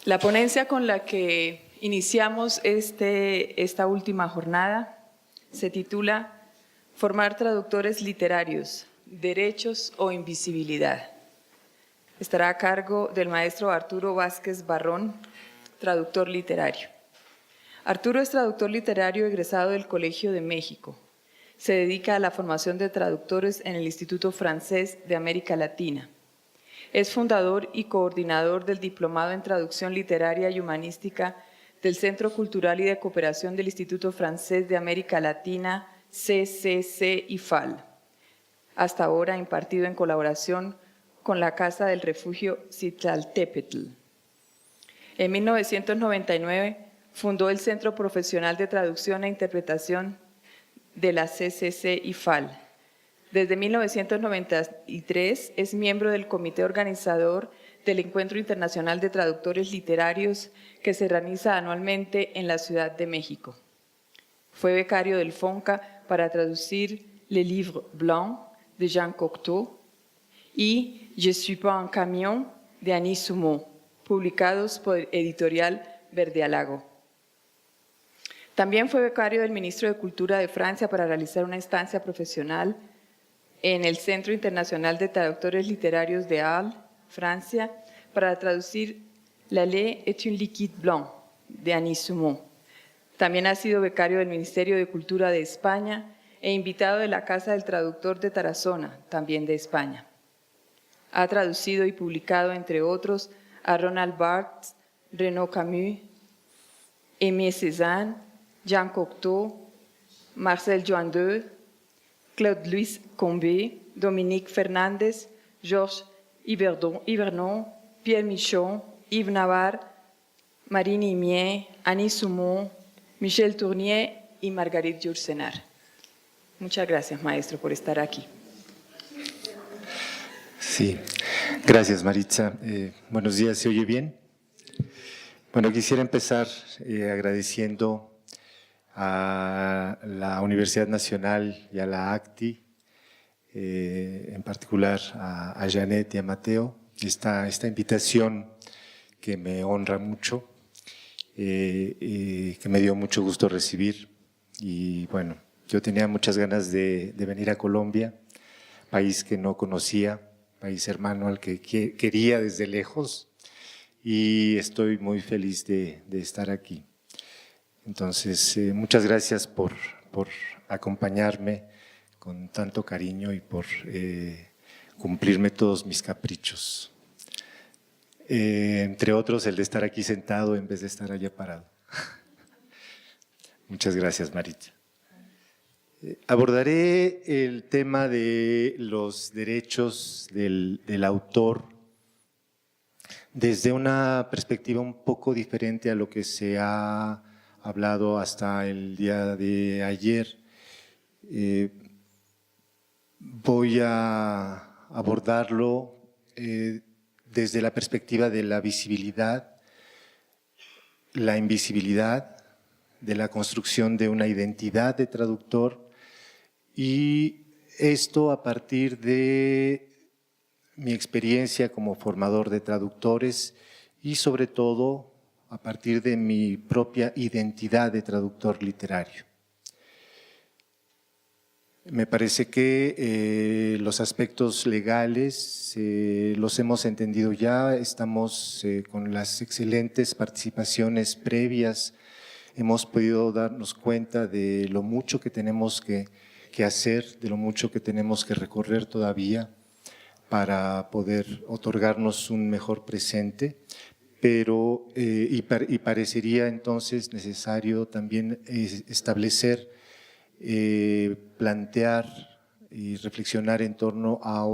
La ponencia con la que iniciamos esta última jornada se titula Formar traductores literarios, derechos o invisibilidad. Estará a cargo del maestro Arturo Vázquez Barrón, traductor literario. Arturo es traductor literario egresado del Colegio de México. Se dedica a la formación de traductores en el Instituto Francés de América Latina. Es fundador y coordinador del Diplomado en Traducción Literaria y Humanística del Centro Cultural y de Cooperación del Instituto Francés de América Latina, CCC-IFAL, hasta ahora impartido en colaboración con la Casa del Refugio Citlaltépetl. En 1999 fundó el Centro Profesional de Traducción e Interpretación de la CCC-IFAL. Desde 1993 es miembro del comité organizador del Encuentro Internacional de Traductores Literarios que se realiza anualmente en la Ciudad de México. Fue becario del FONCA para traducir Le Livre Blanc de Jean Cocteau y Je suis pas un camion de Annie Sumont, publicados por Editorial Verdealago. También fue becario del ministro de Cultura de Francia para realizar una estancia profesional en el Centro Internacional de Traductores Literarios de Arles, Francia, para traducir La lait est un liquide blanc de Annie Sumont. También ha sido becario del Ministerio de Cultura de España e invitado de la Casa del Traductor de Tarazona, también de España. Ha traducido y publicado, entre otros, a Roland Barthes, Renaud Camus, Aimé Cézanne, Jean Cocteau, Marcel Joindeux, Claude-Louis Combé, Dominique Fernández, Georges Yvernon, Pierre Michon, Yves Navarre, Marine Imier, Annie Sumont, Michel Tournier y Marguerite Yourcenar. Muchas gracias, maestro, por estar aquí. Sí, gracias, Maritza. Buenos días, ¿se oye bien? Bueno, quisiera empezar agradeciendo a la Universidad Nacional y a la ACTI, en particular a Janet y a Mateo, esta invitación que me honra mucho, que me dio mucho gusto recibir. Y bueno, yo tenía muchas ganas de venir a Colombia, país que no conocía, país hermano al que quería desde lejos, y estoy muy feliz de estar aquí. Entonces, muchas gracias por acompañarme con tanto cariño y por cumplirme todos mis caprichos. Entre otros, el de estar aquí sentado en vez de estar allá parado. Muchas gracias, Maritza. Abordaré el tema de los derechos del autor desde una perspectiva un poco diferente a lo que se ha hablado hasta el día de ayer. Voy a abordarlo desde la perspectiva de la visibilidad, la invisibilidad, de la construcción de una identidad de traductor, y esto a partir de mi experiencia como formador de traductores y sobre todo a partir de mi propia identidad de traductor literario. Me parece que los aspectos legales los hemos entendido ya, estamos con las excelentes participaciones previas, hemos podido darnos cuenta de lo mucho que tenemos que hacer, de lo mucho que tenemos que recorrer todavía para poder otorgarnos un mejor presente, pero y parecería entonces necesario también establecer, plantear y reflexionar en torno a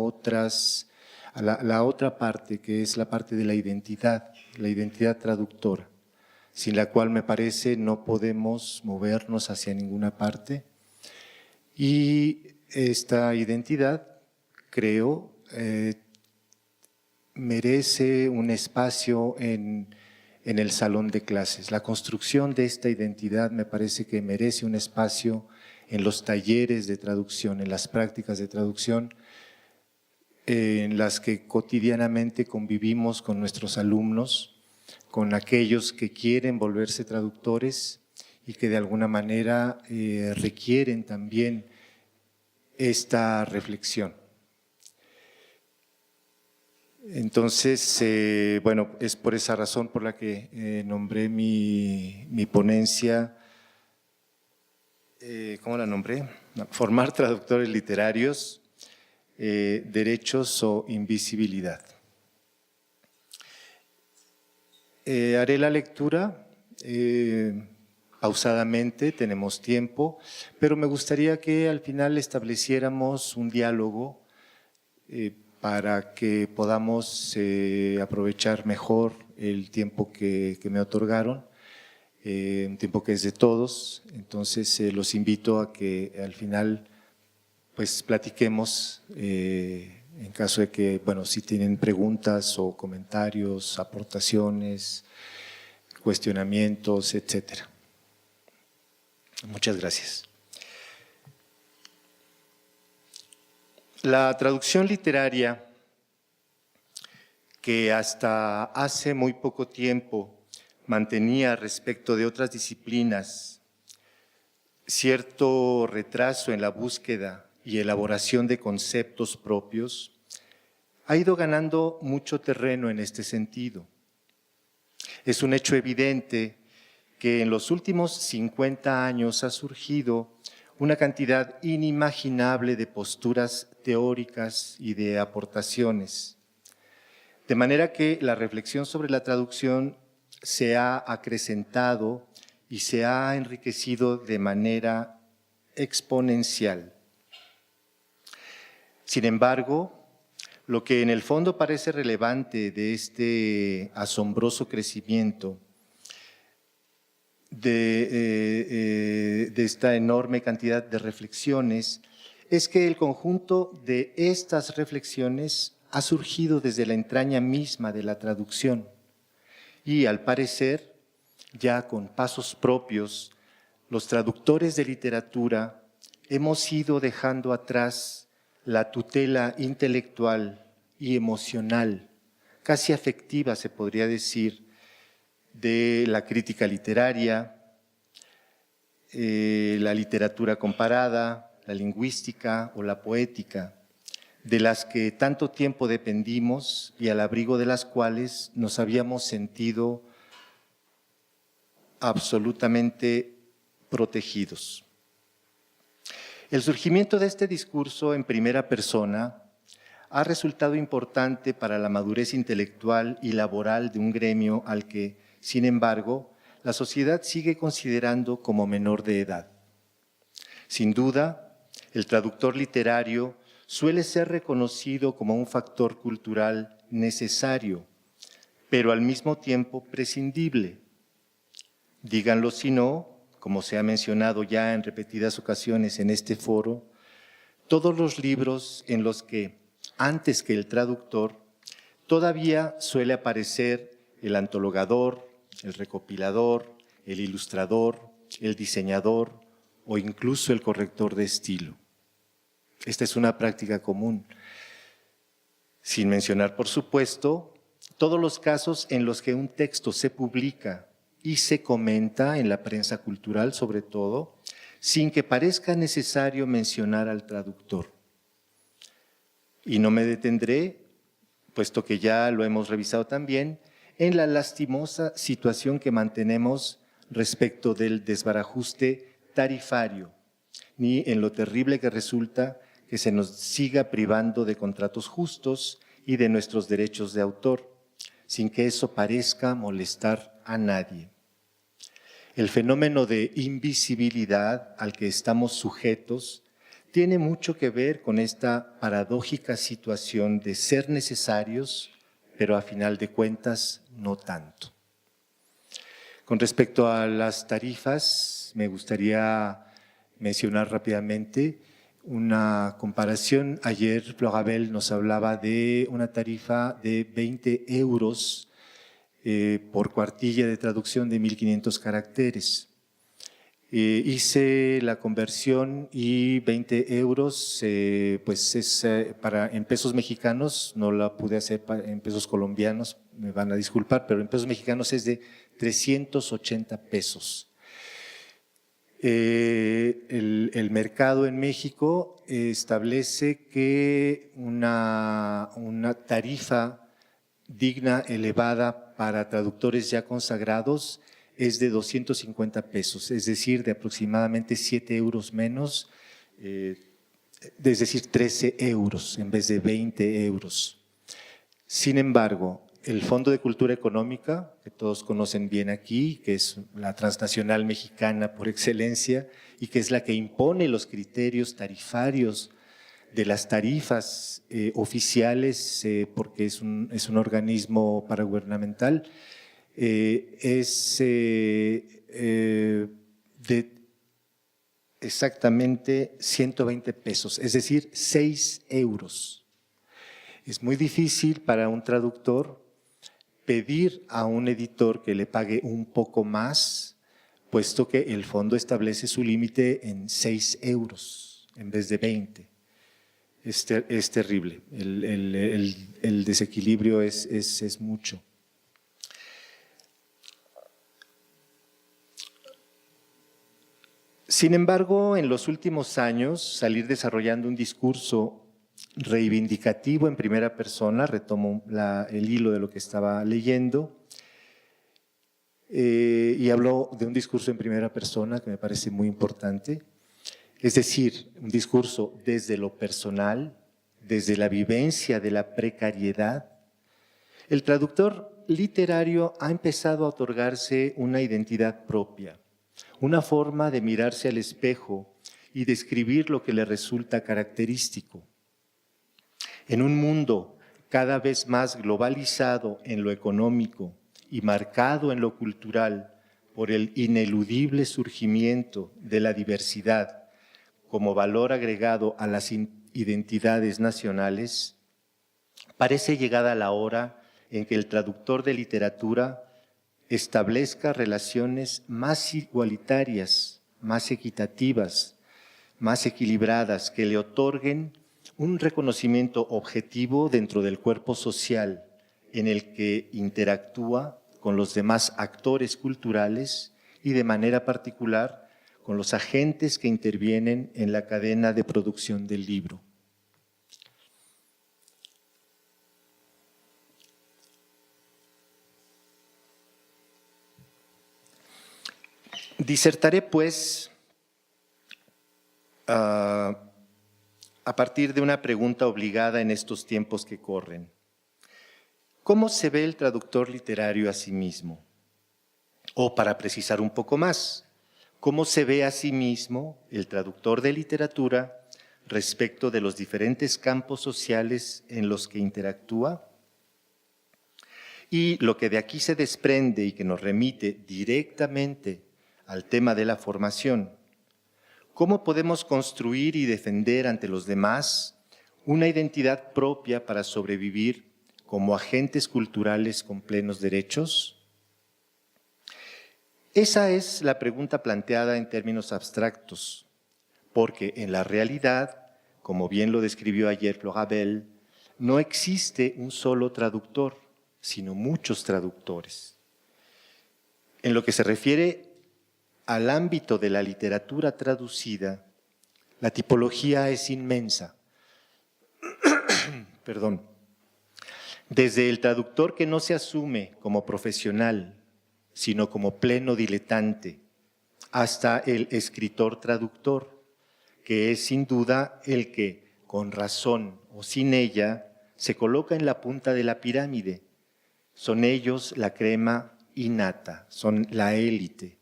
la otra parte, que es la parte de la identidad traductora, sin la cual me parece no podemos movernos hacia ninguna parte. Y esta identidad, creo, merece un espacio en el salón de clases. La construcción de esta identidad me parece que merece un espacio en los talleres de traducción, en las prácticas de traducción, en las que cotidianamente convivimos con nuestros alumnos, con aquellos que quieren volverse traductores y que de alguna manera requieren también esta reflexión. Entonces, bueno, es por esa razón por la que nombré mi ponencia, ¿cómo la nombré? Formar traductores literarios, derechos o invisibilidad. Haré la lectura pausadamente, tenemos tiempo, pero me gustaría que al final estableciéramos un diálogo para que podamos aprovechar mejor el tiempo que me otorgaron, un tiempo que es de todos. Entonces los invito a que al final pues platiquemos en caso de que, bueno, si tienen preguntas o comentarios, aportaciones, cuestionamientos, etcétera. Muchas gracias. La traducción literaria, que hasta hace muy poco tiempo mantenía respecto de otras disciplinas cierto retraso en la búsqueda y elaboración de conceptos propios, ha ido ganando mucho terreno en este sentido. Es un hecho evidente que en los últimos 50 años ha surgido una cantidad inimaginable de posturas teóricas y de aportaciones, de manera que la reflexión sobre la traducción se ha acrecentado y se ha enriquecido de manera exponencial. Sin embargo, lo que en el fondo parece relevante de este asombroso crecimiento, de esta enorme cantidad de reflexiones, es que el conjunto de estas reflexiones ha surgido desde la entraña misma de la traducción y, al parecer, ya con pasos propios, los traductores de literatura hemos ido dejando atrás la tutela intelectual y emocional, casi afectiva se podría decir, de la crítica literaria, la literatura comparada, la lingüística o la poética, de las que tanto tiempo dependimos y al abrigo de las cuales nos habíamos sentido absolutamente protegidos. El surgimiento de este discurso en primera persona ha resultado importante para la madurez intelectual y laboral de un gremio al que, sin embargo, la sociedad sigue considerando como menor de edad. Sin duda, el traductor literario suele ser reconocido como un factor cultural necesario, pero al mismo tiempo prescindible. Díganlo si no, como se ha mencionado ya en repetidas ocasiones en este foro, todos los libros en los que, antes que el traductor, todavía suele aparecer el antologador, el recopilador, el ilustrador, el diseñador o incluso el corrector de estilo. Esta es una práctica común. Sin mencionar, por supuesto, todos los casos en los que un texto se publica y se comenta en la prensa cultural, sobre todo, sin que parezca necesario mencionar al traductor. Y no me detendré, puesto que ya lo hemos revisado también, en la lastimosa situación que mantenemos respecto del desbarajuste tarifario, ni en lo terrible que resulta que se nos siga privando de contratos justos y de nuestros derechos de autor, sin que eso parezca molestar a nadie. El fenómeno de invisibilidad al que estamos sujetos tiene mucho que ver con esta paradójica situación de ser necesarios, pero a final de cuentas no tanto. Con respecto a las tarifas, me gustaría mencionar rápidamente una comparación. Ayer Florabel nos hablaba de una tarifa de 20 euros por cuartilla de traducción de 1.500 caracteres. Hice la conversión y 20 euros, pues es en pesos mexicanos, no la pude hacer en pesos colombianos, me van a disculpar, pero en pesos mexicanos es de 380 pesos. El mercado en México establece que una tarifa digna, elevada para traductores ya consagrados es de 250 pesos, es decir, de aproximadamente 7 euros menos, es decir, 13 euros en vez de 20 euros. Sin embargo, el Fondo de Cultura Económica, que todos conocen bien aquí, que es la transnacional mexicana por excelencia y que es la que impone los criterios tarifarios de las tarifas oficiales, porque es un organismo paragubernamental, es de exactamente 120 pesos, es decir, 6 euros. Es muy difícil para un traductor pedir a un editor que le pague un poco más, puesto que el fondo establece su límite en 6 euros en vez de 20. Es terrible, el desequilibrio es mucho. Sin embargo, en los últimos años, salir desarrollando un discurso reivindicativo en primera persona, retomo el hilo de lo que estaba leyendo, y hablo de un discurso en primera persona que me parece muy importante, es decir, un discurso desde lo personal, desde la vivencia de la precariedad. El traductor literario ha empezado a otorgarse una identidad propia, una forma de mirarse al espejo y describir lo que le resulta característico. En un mundo cada vez más globalizado en lo económico y marcado en lo cultural por el ineludible surgimiento de la diversidad como valor agregado a las identidades nacionales, parece llegada la hora en que el traductor de literatura establezca relaciones más igualitarias, más equitativas, más equilibradas, que le otorguen un reconocimiento objetivo dentro del cuerpo social en el que interactúa con los demás actores culturales y de manera particular con los agentes que intervienen en la cadena de producción del libro. Disertaré, pues, a partir de una pregunta obligada en estos tiempos que corren. ¿Cómo se ve el traductor literario a sí mismo? O, para precisar un poco más, ¿cómo se ve a sí mismo el traductor de literatura respecto de los diferentes campos sociales en los que interactúa? Y lo que de aquí se desprende y que nos remite directamente al tema de la formación, ¿cómo podemos construir y defender ante los demás una identidad propia para sobrevivir como agentes culturales con plenos derechos? Esa es la pregunta planteada en términos abstractos, porque en la realidad, como bien lo describió ayer Florabel, no existe un solo traductor, sino muchos traductores. En lo que se refiere al ámbito de la literatura traducida, la tipología es inmensa. Perdón. Desde el traductor que no se asume como profesional, sino como pleno diletante, hasta el escritor traductor, que es sin duda el que, con razón o sin ella, se coloca en la punta de la pirámide. Son ellos la crema innata, son la élite.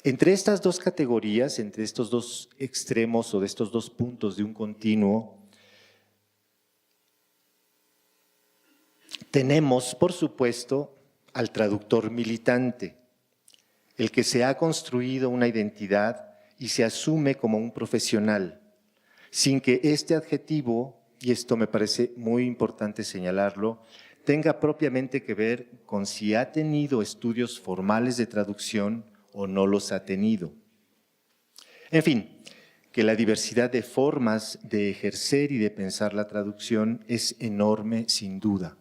Entre estas dos categorías, entre estos dos extremos o de estos dos puntos de un continuo, tenemos, por supuesto, al traductor militante, el que se ha construido una identidad y se asume como un profesional, sin que este adjetivo, y esto me parece muy importante señalarlo, tenga propiamente que ver con si ha tenido estudios formales de traducción o no los ha tenido. En fin, que la diversidad de formas de ejercer y de pensar la traducción es enorme sin duda.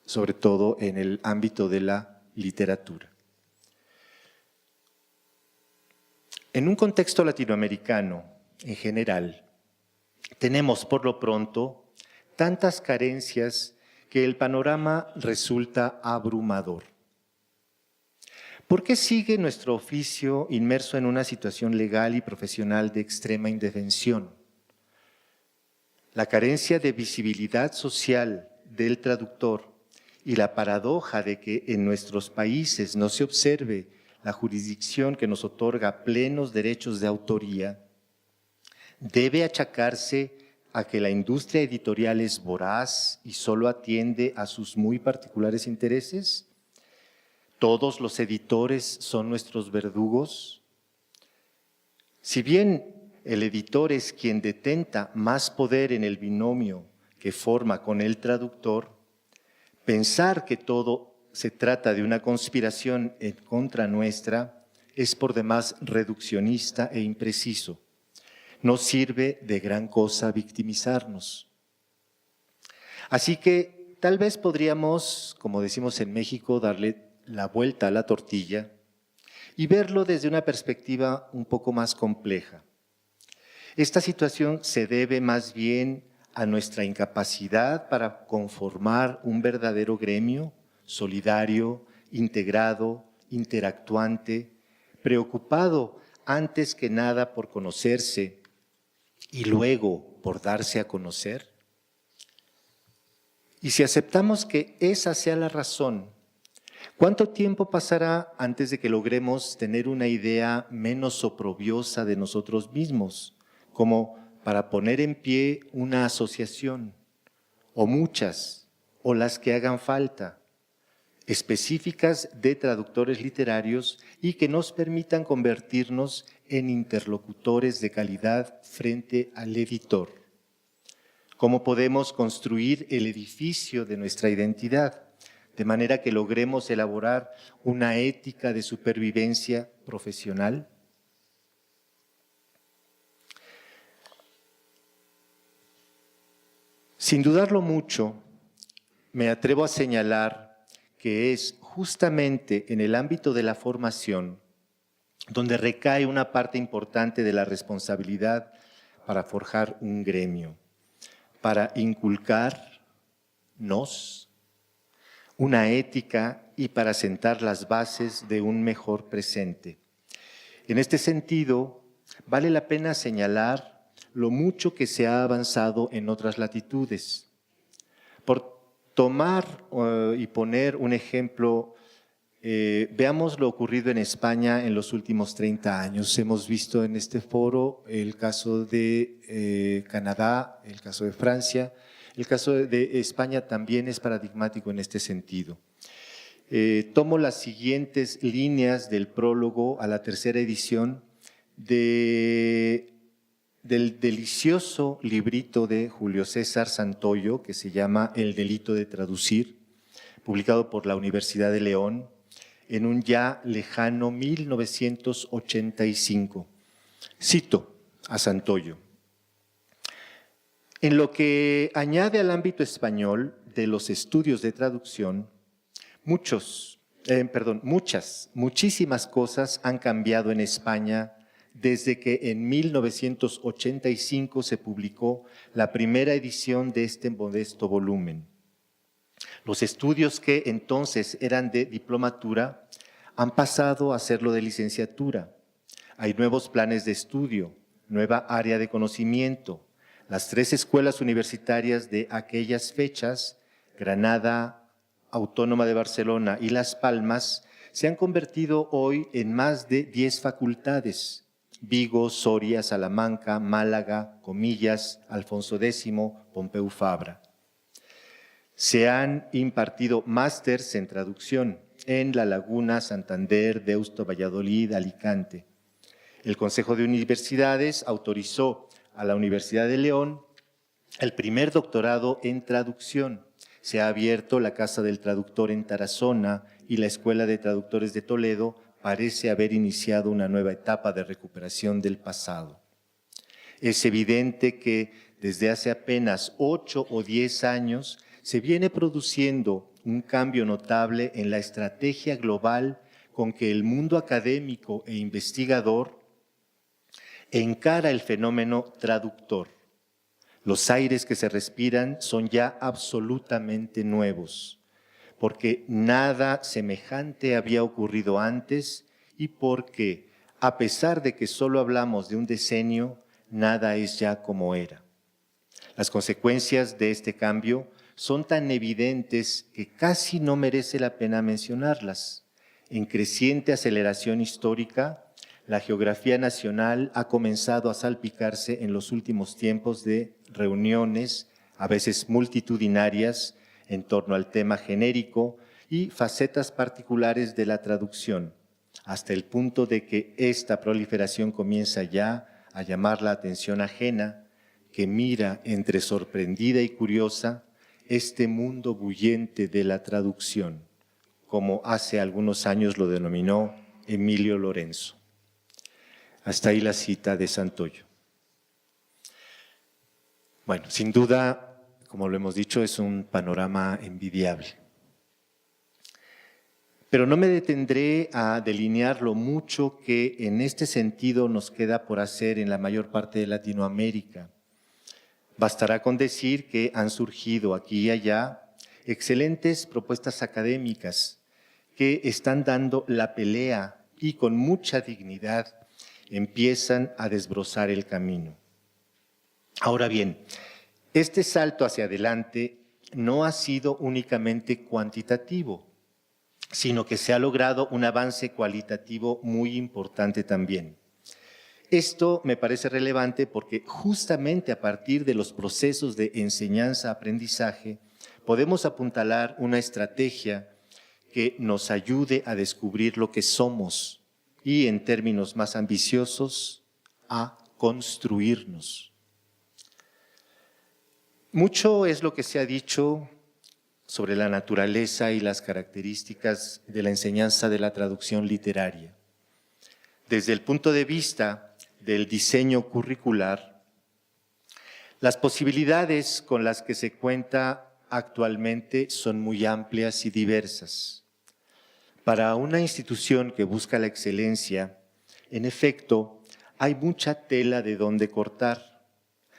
sobre todo en el ámbito de la literatura. En un contexto latinoamericano, en general, tenemos por lo pronto tantas carencias que el panorama resulta abrumador. ¿Por qué sigue nuestro oficio inmerso en una situación legal y profesional de extrema indefensión? La carencia de visibilidad social del traductor y la paradoja de que en nuestros países no se observe la jurisdicción que nos otorga plenos derechos de autoría, debe achacarse a que la industria editorial es voraz y solo atiende a sus muy particulares intereses. ¿Todos los editores son nuestros verdugos? Si bien el editor es quien detenta más poder en el binomio que forma con el traductor, pensar que todo se trata de una conspiración en contra nuestra es por demás reduccionista e impreciso. No sirve de gran cosa victimizarnos. Así que tal vez podríamos, como decimos en México, darle la vuelta a la tortilla y verlo desde una perspectiva un poco más compleja. Esta situación se debe más bien a nuestra incapacidad para conformar un verdadero gremio solidario, integrado, interactuante, preocupado antes que nada por conocerse y luego por darse a conocer. Y si aceptamos que esa sea la razón, ¿cuánto tiempo pasará antes de que logremos tener una idea menos oprobiosa de nosotros mismos, como para poner en pie una asociación, o muchas, o las que hagan falta, específicas de traductores literarios y que nos permitan convertirnos en interlocutores de calidad frente al editor? ¿Cómo podemos construir el edificio de nuestra identidad, de manera que logremos elaborar una ética de supervivencia profesional? Sin dudarlo mucho, me atrevo a señalar que es justamente en el ámbito de la formación donde recae una parte importante de la responsabilidad para forjar un gremio, para inculcarnos una ética y para sentar las bases de un mejor presente. En este sentido, vale la pena señalar lo mucho que se ha avanzado en otras latitudes. Por tomar y poner un ejemplo, veamos lo ocurrido en España en los últimos 30 años. Hemos visto en este foro el caso de Canadá, el caso de Francia. El caso de España también es paradigmático en este sentido. Tomo las siguientes líneas del prólogo a la tercera edición del delicioso librito de Julio César Santoyo, que se llama El delito de traducir, publicado por la Universidad de León en un ya lejano 1985. Cito a Santoyo: en lo que añade al ámbito español de los estudios de traducción, muchísimas cosas han cambiado en España desde que en 1985 se publicó la primera edición de este modesto volumen. Los estudios que entonces eran de diplomatura han pasado a serlo de licenciatura. Hay nuevos planes de estudio, nueva área de conocimiento. Las 3 escuelas universitarias de aquellas fechas, Granada, Autónoma de Barcelona y Las Palmas, se han convertido hoy en más de 10 facultades. Vigo, Soria, Salamanca, Málaga, Comillas, Alfonso X, Pompeu Fabra. Se han impartido másters en traducción en La Laguna, Santander, Deusto, Valladolid, Alicante. El Consejo de Universidades autorizó a la Universidad de León el primer doctorado en traducción. Se ha abierto la Casa del Traductor en Tarazona y la Escuela de Traductores de Toledo parece haber iniciado una nueva etapa de recuperación del pasado. Es evidente que desde hace apenas 8 o 10 años se viene produciendo un cambio notable en la estrategia global con que el mundo académico e investigador encara el fenómeno traductor. Los aires que se respiran son ya absolutamente nuevos, porque nada semejante había ocurrido antes y porque, a pesar de que solo hablamos de un decenio, nada es ya como era. Las consecuencias de este cambio son tan evidentes que casi no merece la pena mencionarlas. En creciente aceleración histórica, la geografía nacional ha comenzado a salpicarse en los últimos tiempos de reuniones, a veces multitudinarias, en torno al tema genérico y facetas particulares de la traducción, hasta el punto de que esta proliferación comienza ya a llamar la atención ajena, que mira entre sorprendida y curiosa este mundo bullente de la traducción, como hace algunos años lo denominó Emilio Lorenzo. Hasta ahí la cita de Santoyo. Bueno, sin duda, como lo hemos dicho, es un panorama envidiable. Pero no me detendré a delinear lo mucho que en este sentido nos queda por hacer en la mayor parte de Latinoamérica. Bastará con decir que han surgido aquí y allá excelentes propuestas académicas que están dando la pelea y con mucha dignidad empiezan a desbrozar el camino. Ahora bien, este salto hacia adelante no ha sido únicamente cuantitativo, sino que se ha logrado un avance cualitativo muy importante también. Esto me parece relevante porque justamente a partir de los procesos de enseñanza-aprendizaje podemos apuntalar una estrategia que nos ayude a descubrir lo que somos y, en términos más ambiciosos, a construirnos. Mucho es lo que se ha dicho sobre la naturaleza y las características de la enseñanza de la traducción literaria. Desde el punto de vista del diseño curricular, las posibilidades con las que se cuenta actualmente son muy amplias y diversas. Para una institución que busca la excelencia, en efecto, hay mucha tela de donde cortar,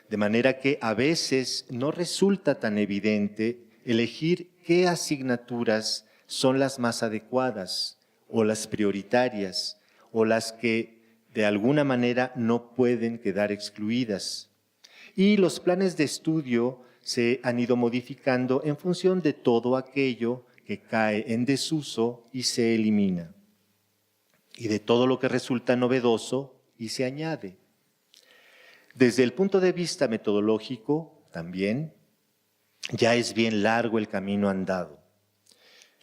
de manera que a veces no resulta tan evidente elegir qué asignaturas son las más adecuadas o las prioritarias o las que de alguna manera no pueden quedar excluidas. Y los planes de estudio se han ido modificando en función de todo aquello que cae en desuso y se elimina, y de todo lo que resulta novedoso y se añade. Desde el punto de vista metodológico, también, ya es bien largo el camino andado.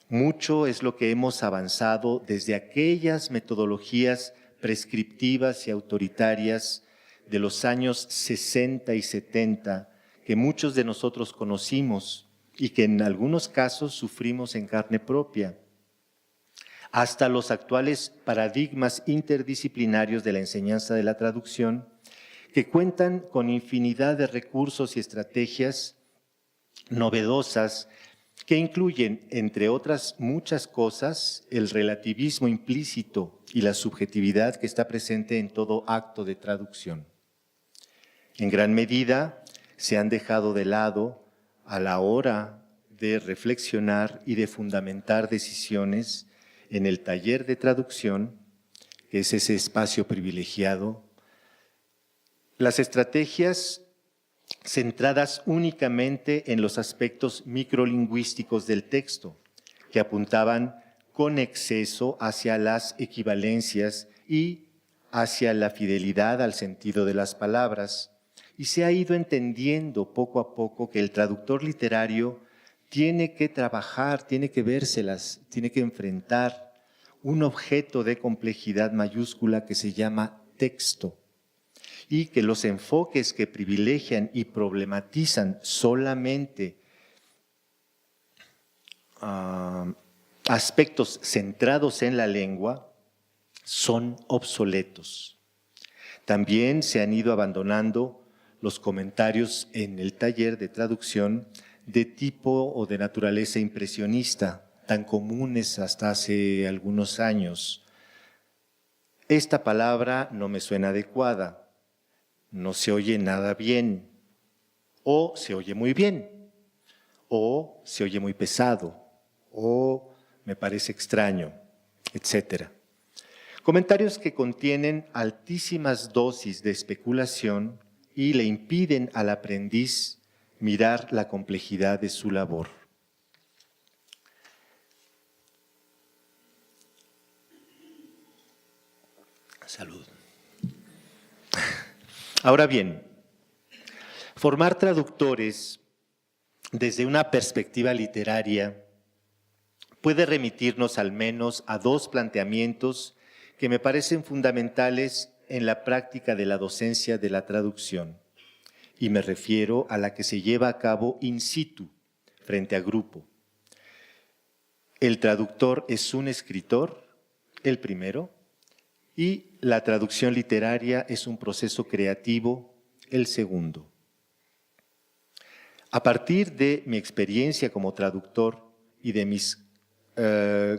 Mucho es lo que hemos avanzado desde aquellas metodologías prescriptivas y autoritarias de los años 60 y 70 que muchos de nosotros conocimos y que en algunos casos sufrimos en carne propia, hasta los actuales paradigmas interdisciplinarios de la enseñanza de la traducción, que cuentan con infinidad de recursos y estrategias novedosas que incluyen, entre otras muchas cosas, el relativismo implícito y la subjetividad que está presente en todo acto de traducción. En gran medida se han dejado de lado a la hora de reflexionar y de fundamentar decisiones en el taller de traducción, que es ese espacio privilegiado, las estrategias centradas únicamente en los aspectos microlingüísticos del texto, que apuntaban con exceso hacia las equivalencias y hacia la fidelidad al sentido de las palabras, y se ha ido entendiendo poco a poco que el traductor literario tiene que trabajar, tiene que vérselas, tiene que enfrentar un objeto de complejidad mayúscula que se llama texto, y que los enfoques que privilegian y problematizan solamente aspectos centrados en la lengua son obsoletos. También se han ido abandonando los comentarios en el taller de traducción de tipo o de naturaleza impresionista, tan comunes hasta hace algunos años. Esta palabra no me suena adecuada, no se oye nada bien, o se oye muy bien, o se oye muy pesado, o me parece extraño, etc. Comentarios que contienen altísimas dosis de especulación y le impiden al aprendiz mirar la complejidad de su labor. Salud. Ahora bien, formar traductores desde una perspectiva literaria puede remitirnos al menos a dos planteamientos que me parecen fundamentales en la práctica de la docencia de la traducción, y me refiero a la que se lleva a cabo in situ, frente a grupo. El traductor es un escritor, el primero, y la traducción literaria es un proceso creativo, el segundo. A partir de mi experiencia como traductor y de mis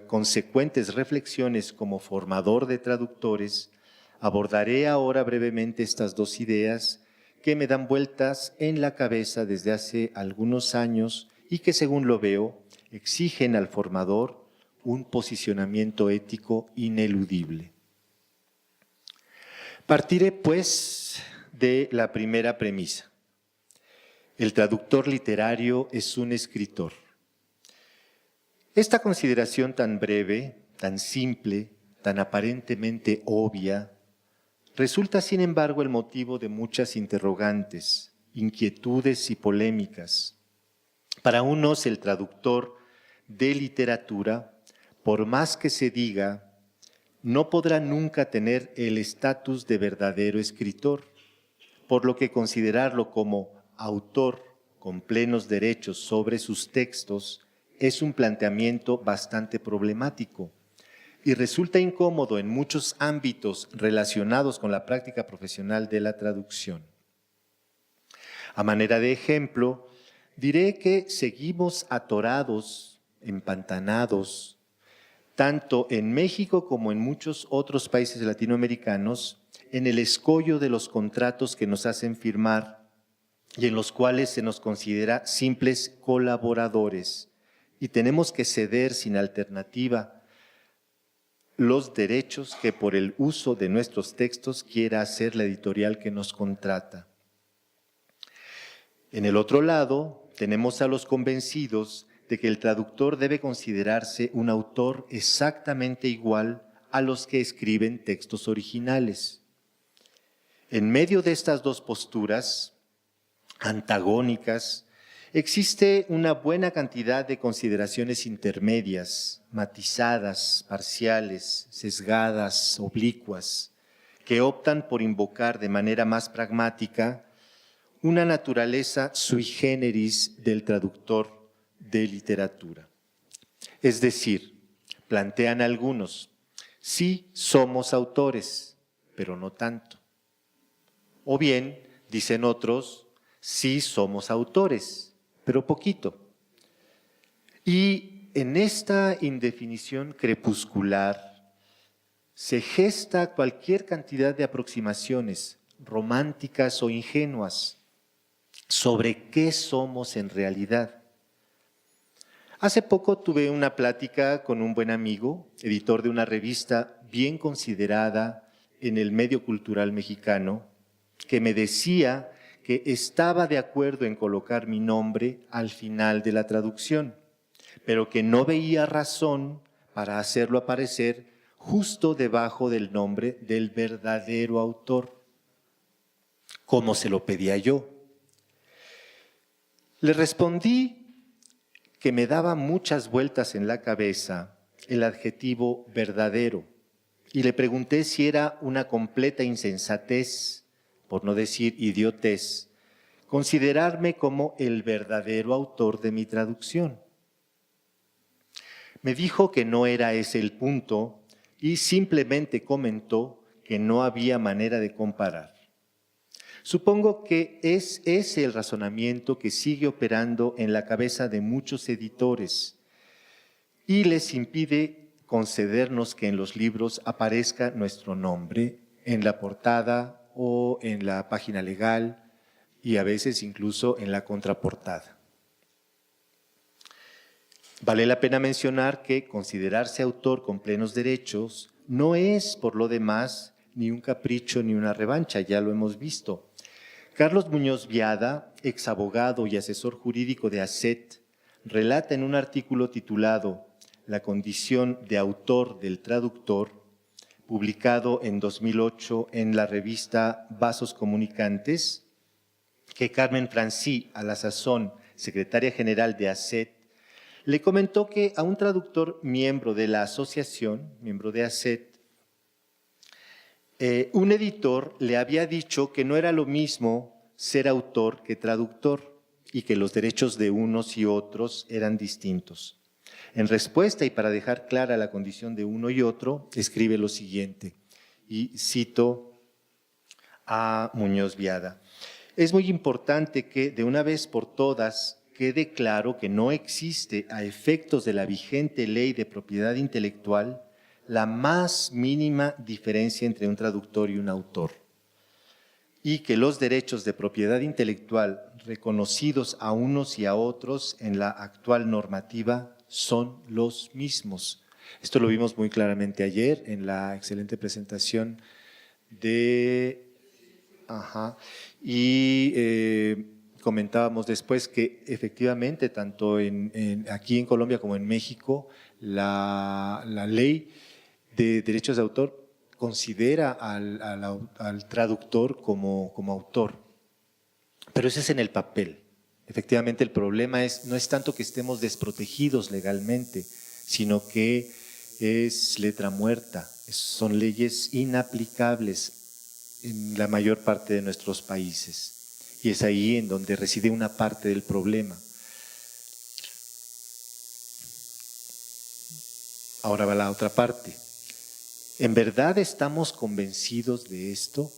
consecuentes reflexiones como formador de traductores, abordaré ahora brevemente estas dos ideas que me dan vueltas en la cabeza desde hace algunos años y que, según lo veo, exigen al formador un posicionamiento ético ineludible. Partiré, pues, de la primera premisa. El traductor literario es un escritor. Esta consideración tan breve, tan simple, tan aparentemente obvia, resulta, sin embargo, el motivo de muchas interrogantes, inquietudes y polémicas. Para unos, el traductor de literatura, por más que se diga, no podrá nunca tener el estatus de verdadero escritor, por lo que considerarlo como autor con plenos derechos sobre sus textos es un planteamiento bastante problemático y resulta incómodo en muchos ámbitos relacionados con la práctica profesional de la traducción. A manera de ejemplo, diré que seguimos atorados, empantanados, tanto en México como en muchos otros países latinoamericanos, en el escollo de los contratos que nos hacen firmar y en los cuales se nos considera simples colaboradores, y tenemos que ceder sin alternativa los derechos que por el uso de nuestros textos quiera hacer la editorial que nos contrata. En el otro lado, tenemos a los convencidos de que el traductor debe considerarse un autor exactamente igual a los que escriben textos originales. En medio de estas dos posturas antagónicas, existe una buena cantidad de consideraciones intermedias, matizadas, parciales, sesgadas, oblicuas, que optan por invocar de manera más pragmática una naturaleza sui generis del traductor de literatura. Es decir, plantean algunos, sí somos autores, pero no tanto. O bien, dicen otros, sí somos autores, pero poquito. Y en esta indefinición crepuscular se gesta cualquier cantidad de aproximaciones románticas o ingenuas sobre qué somos en realidad. Hace poco tuve una plática con un buen amigo, editor de una revista bien considerada en el medio cultural mexicano, que me decía que estaba de acuerdo en colocar mi nombre al final de la traducción, pero que no veía razón para hacerlo aparecer justo debajo del nombre del verdadero autor, como se lo pedía yo. Le respondí que me daba muchas vueltas en la cabeza el adjetivo verdadero y le pregunté si era una completa insensatez, por no decir idiotez, considerarme como el verdadero autor de mi traducción. Me dijo que no era ese el punto y simplemente comentó que no había manera de comparar. Supongo que es ese el razonamiento que sigue operando en la cabeza de muchos editores y les impide concedernos que en los libros aparezca nuestro nombre en la portada o en la página legal y a veces incluso en la contraportada. Vale la pena mencionar que considerarse autor con plenos derechos no es, por lo demás, ni un capricho ni una revancha, ya lo hemos visto. Carlos Muñoz Viada, exabogado y asesor jurídico de ACET, relata en un artículo titulado La condición de autor del traductor, publicado en 2008 en la revista Vasos Comunicantes, que Carmen Francí, a la sazón secretaria general de ACET, le comentó que a un traductor miembro de la asociación, miembro de ACET, un editor le había dicho que no era lo mismo ser autor que traductor y que los derechos de unos y otros eran distintos. En respuesta y para dejar clara la condición de uno y otro, escribe lo siguiente, y cito a Muñoz Viada. Es muy importante que de una vez por todas quede claro que no existe a efectos de la vigente ley de propiedad intelectual la más mínima diferencia entre un traductor y un autor, y que los derechos de propiedad intelectual reconocidos a unos y a otros en la actual normativa son los mismos. Esto lo vimos muy claramente ayer en la excelente presentación de… comentábamos después que efectivamente tanto aquí en Colombia como en México la ley de derechos de autor considera al traductor como autor, pero ese es en el papel. Efectivamente el problema no es tanto que estemos desprotegidos legalmente, sino que es letra muerta, son leyes inaplicables en la mayor parte de nuestros países y es ahí en donde reside una parte del problema. Ahora va la otra parte. ¿En verdad estamos convencidos de esto?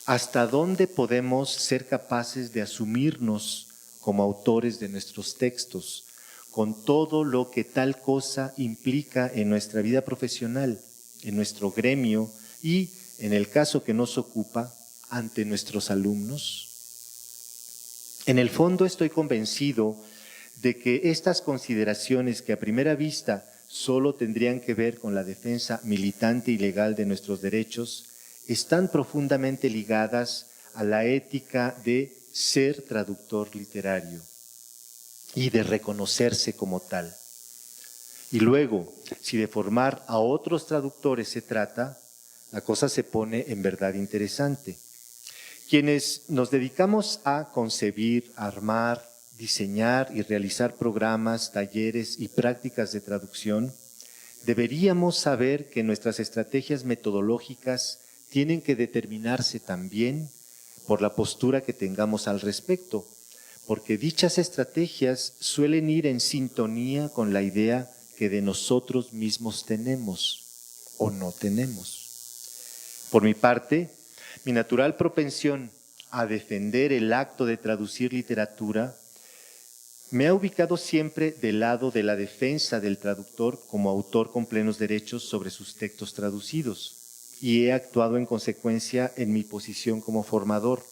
¿Hasta dónde podemos ser capaces de asumirnos como autores de nuestros textos, con todo lo que tal cosa implica en nuestra vida profesional, en nuestro gremio y, en el caso que nos ocupa, ante nuestros alumnos? En el fondo estoy convencido de que estas consideraciones que a primera vista solo tendrían que ver con la defensa militante y legal de nuestros derechos, están profundamente ligadas a la ética de ser traductor literario y de reconocerse como tal. Y luego, si de formar a otros traductores se trata, la cosa se pone en verdad interesante. Quienes nos dedicamos a concebir, armar, diseñar y realizar programas, talleres y prácticas de traducción, deberíamos saber que nuestras estrategias metodológicas tienen que determinarse también por la postura que tengamos al respecto, porque dichas estrategias suelen ir en sintonía con la idea que de nosotros mismos tenemos o no tenemos. Por mi parte, mi natural propensión a defender el acto de traducir literatura me ha ubicado siempre del lado de la defensa del traductor como autor con plenos derechos sobre sus textos traducidos y he actuado en consecuencia en mi posición como formador.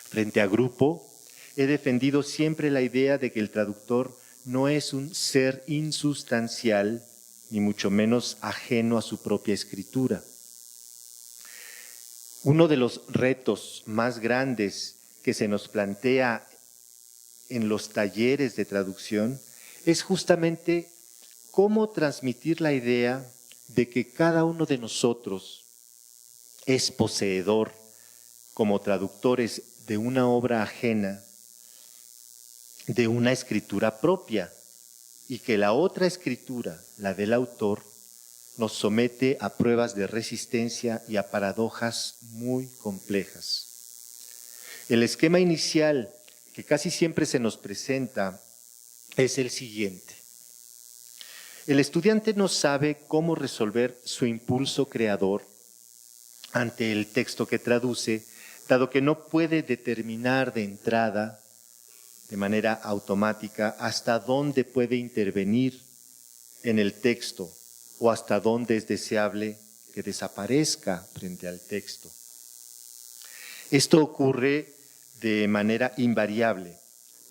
Frente a grupo, he defendido siempre la idea de que el traductor no es un ser insustancial, ni mucho menos ajeno a su propia escritura. Uno de los retos más grandes que se nos plantea en los talleres de traducción es justamente cómo transmitir la idea de que cada uno de nosotros es poseedor, como traductores de una obra ajena, de una escritura propia, y que la otra escritura, la del autor, nos somete a pruebas de resistencia y a paradojas muy complejas. El esquema inicial que casi siempre se nos presenta es el siguiente. El estudiante no sabe cómo resolver su impulso creador ante el texto que traduce, dado que no puede determinar de entrada, de manera automática, hasta dónde puede intervenir en el texto o hasta dónde es deseable que desaparezca frente al texto. Esto ocurre de manera invariable,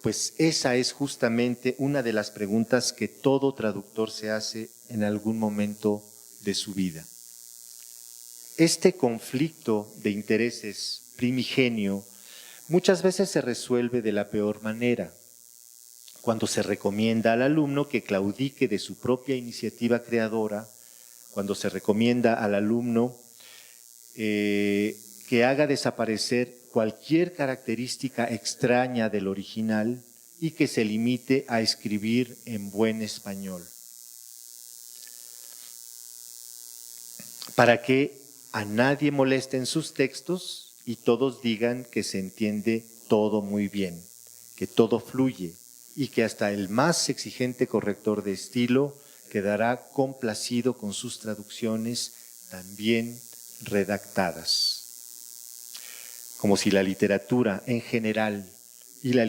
pues esa es justamente una de las preguntas que todo traductor se hace en algún momento de su vida. Este conflicto de intereses primigenio muchas veces se resuelve de la peor manera, cuando se recomienda al alumno que claudique de su propia iniciativa creadora, cuando se recomienda al alumno que haga desaparecer cualquier característica extraña del original y que se limite a escribir en buen español. Para que a nadie molesten sus textos y todos digan que se entiende todo muy bien, que todo fluye y que hasta el más exigente corrector de estilo quedará complacido con sus traducciones también redactadas. Como si la literatura en general y la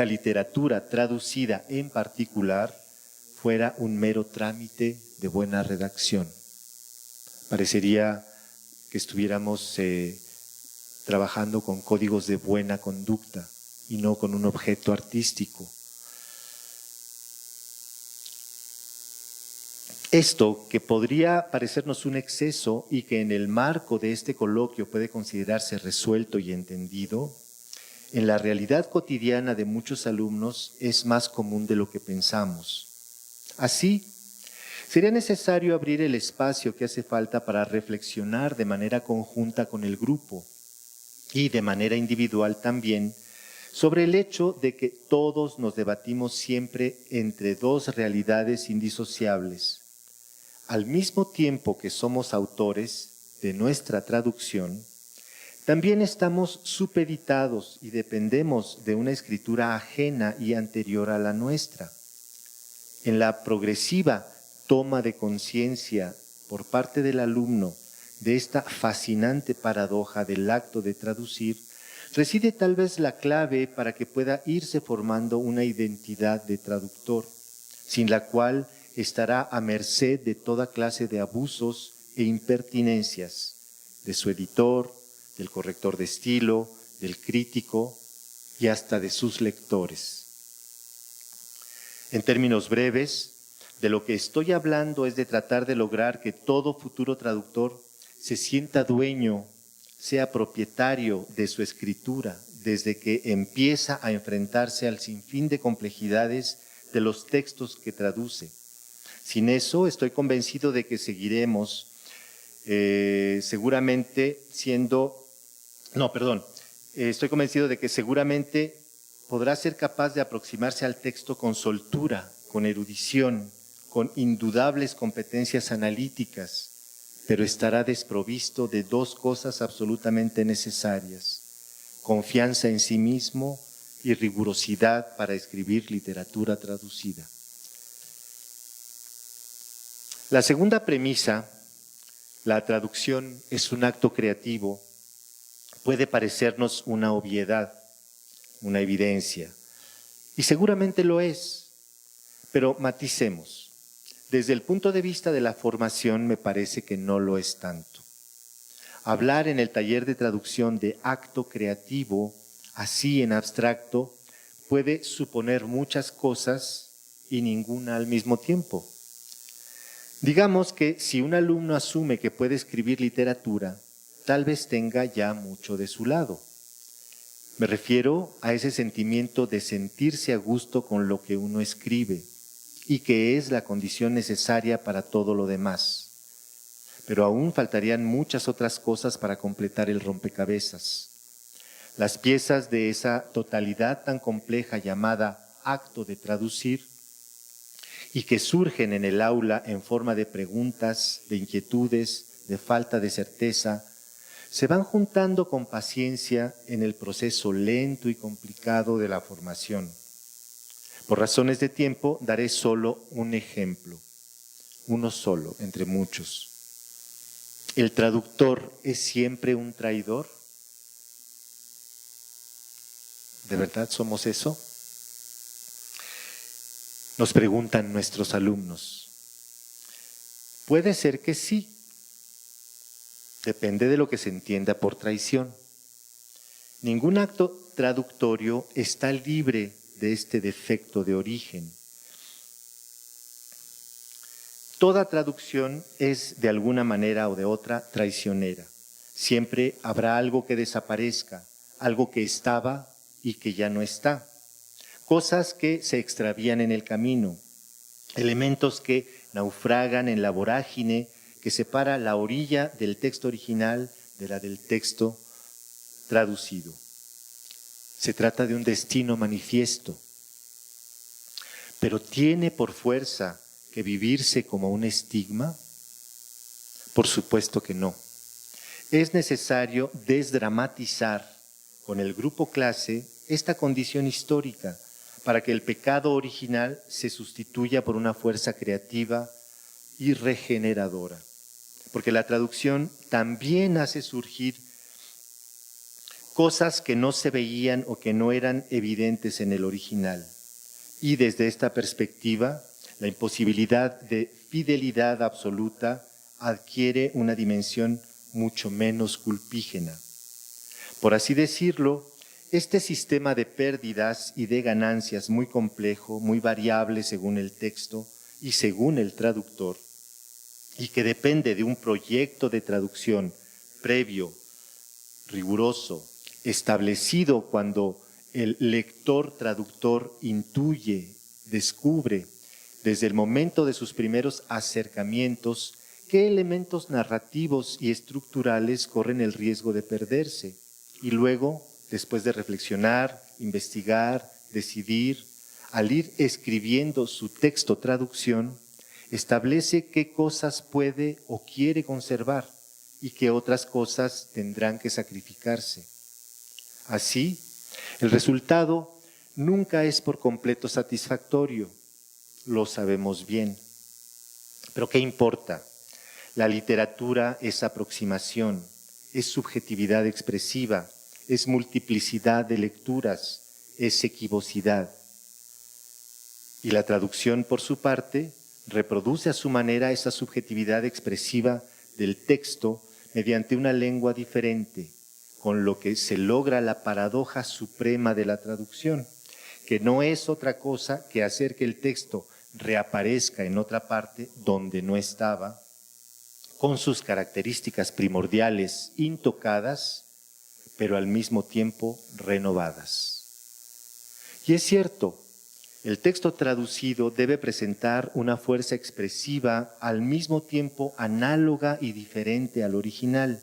literatura traducida en particular fuera un mero trámite de buena redacción. Parecería que estuviéramos trabajando con códigos de buena conducta y no con un objeto artístico. Esto, que podría parecernos un exceso y que en el marco de este coloquio puede considerarse resuelto y entendido, en la realidad cotidiana de muchos alumnos es más común de lo que pensamos. Así, sería necesario abrir el espacio que hace falta para reflexionar de manera conjunta con el grupo y de manera individual también sobre el hecho de que todos nos debatimos siempre entre dos realidades indisociables. Al mismo tiempo que somos autores de nuestra traducción, también estamos supeditados y dependemos de una escritura ajena y anterior a la nuestra. En la progresiva toma de conciencia por parte del alumno de esta fascinante paradoja del acto de traducir, reside tal vez la clave para que pueda irse formando una identidad de traductor, sin la cual estará a merced de toda clase de abusos e impertinencias, de su editor, del corrector de estilo, del crítico y hasta de sus lectores. En términos breves, de lo que estoy hablando es de tratar de lograr que todo futuro traductor se sienta dueño, sea propietario de su escritura, desde que empieza a enfrentarse al sinfín de complejidades de los textos que traduce. Sin eso, estoy convencido de que seguiremos estoy convencido de que seguramente podrá ser capaz de aproximarse al texto con soltura, con erudición, con indudables competencias analíticas, pero estará desprovisto de dos cosas absolutamente necesarias: confianza en sí mismo y rigurosidad para escribir literatura traducida. La segunda premisa, la traducción es un acto creativo, puede parecernos una obviedad, una evidencia, y seguramente lo es, pero maticemos. Desde el punto de vista de la formación me parece que no lo es tanto. Hablar en el taller de traducción de acto creativo, así en abstracto, puede suponer muchas cosas y ninguna al mismo tiempo. Digamos que si un alumno asume que puede escribir literatura, tal vez tenga ya mucho de su lado. Me refiero a ese sentimiento de sentirse a gusto con lo que uno escribe y que es la condición necesaria para todo lo demás. Pero aún faltarían muchas otras cosas para completar el rompecabezas. Las piezas de esa totalidad tan compleja llamada acto de traducir y que surgen en el aula en forma de preguntas, de inquietudes, de falta de certeza, se van juntando con paciencia en el proceso lento y complicado de la formación. Por razones de tiempo, daré solo un ejemplo, uno solo entre muchos. ¿El traductor es siempre un traidor? ¿De verdad somos eso? Nos preguntan nuestros alumnos. Puede ser que sí. Depende de lo que se entienda por traición. Ningún acto traductorio está libre de este defecto de origen. Toda traducción es de alguna manera o de otra traicionera. Siempre habrá algo que desaparezca, algo que estaba y que ya no está. Cosas que se extravían en el camino, elementos que naufragan en la vorágine que separa la orilla del texto original de la del texto traducido. Se trata de un destino manifiesto, pero ¿tiene por fuerza que vivirse como un estigma? Por supuesto que no. Es necesario desdramatizar con el grupo clase esta condición histórica para que el pecado original se sustituya por una fuerza creativa y regeneradora. Porque la traducción también hace surgir cosas que no se veían o que no eran evidentes en el original. Y desde esta perspectiva, la imposibilidad de fidelidad absoluta adquiere una dimensión mucho menos culpígena. Por así decirlo, este sistema de pérdidas y de ganancias muy complejo, muy variable según el texto y según el traductor, y que depende de un proyecto de traducción previo, riguroso, establecido cuando el lector-traductor intuye, descubre, desde el momento de sus primeros acercamientos, qué elementos narrativos y estructurales corren el riesgo de perderse. Y luego, después de reflexionar, investigar, decidir, al ir escribiendo su texto-traducción, establece qué cosas puede o quiere conservar y qué otras cosas tendrán que sacrificarse. Así, el resultado nunca es por completo satisfactorio, lo sabemos bien. Pero ¿qué importa? La literatura es aproximación, es subjetividad expresiva, es multiplicidad de lecturas, es equivocidad. Y la traducción, por su parte, reproduce a su manera esa subjetividad expresiva del texto mediante una lengua diferente, con lo que se logra la paradoja suprema de la traducción, que no es otra cosa que hacer que el texto reaparezca en otra parte donde no estaba, con sus características primordiales intocadas, pero al mismo tiempo renovadas. Y es cierto, el texto traducido debe presentar una fuerza expresiva al mismo tiempo análoga y diferente al original.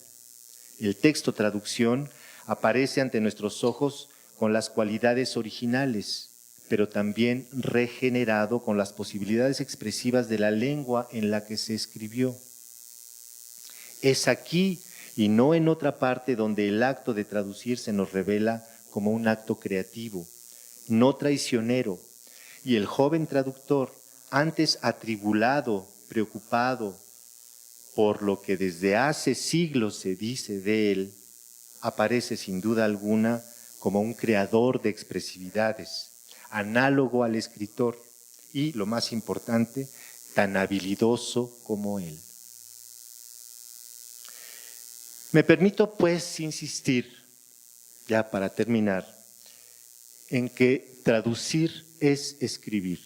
El texto traducción aparece ante nuestros ojos con las cualidades originales, pero también regenerado con las posibilidades expresivas de la lengua en la que se escribió. Es aquí y no en otra parte donde el acto de traducir se nos revela como un acto creativo, no traicionero, y el joven traductor, antes atribulado, preocupado por lo que desde hace siglos se dice de él, aparece sin duda alguna como un creador de expresividades, análogo al escritor y, lo más importante, tan habilidoso como él. Me permito, pues, insistir, ya para terminar, en que traducir es escribir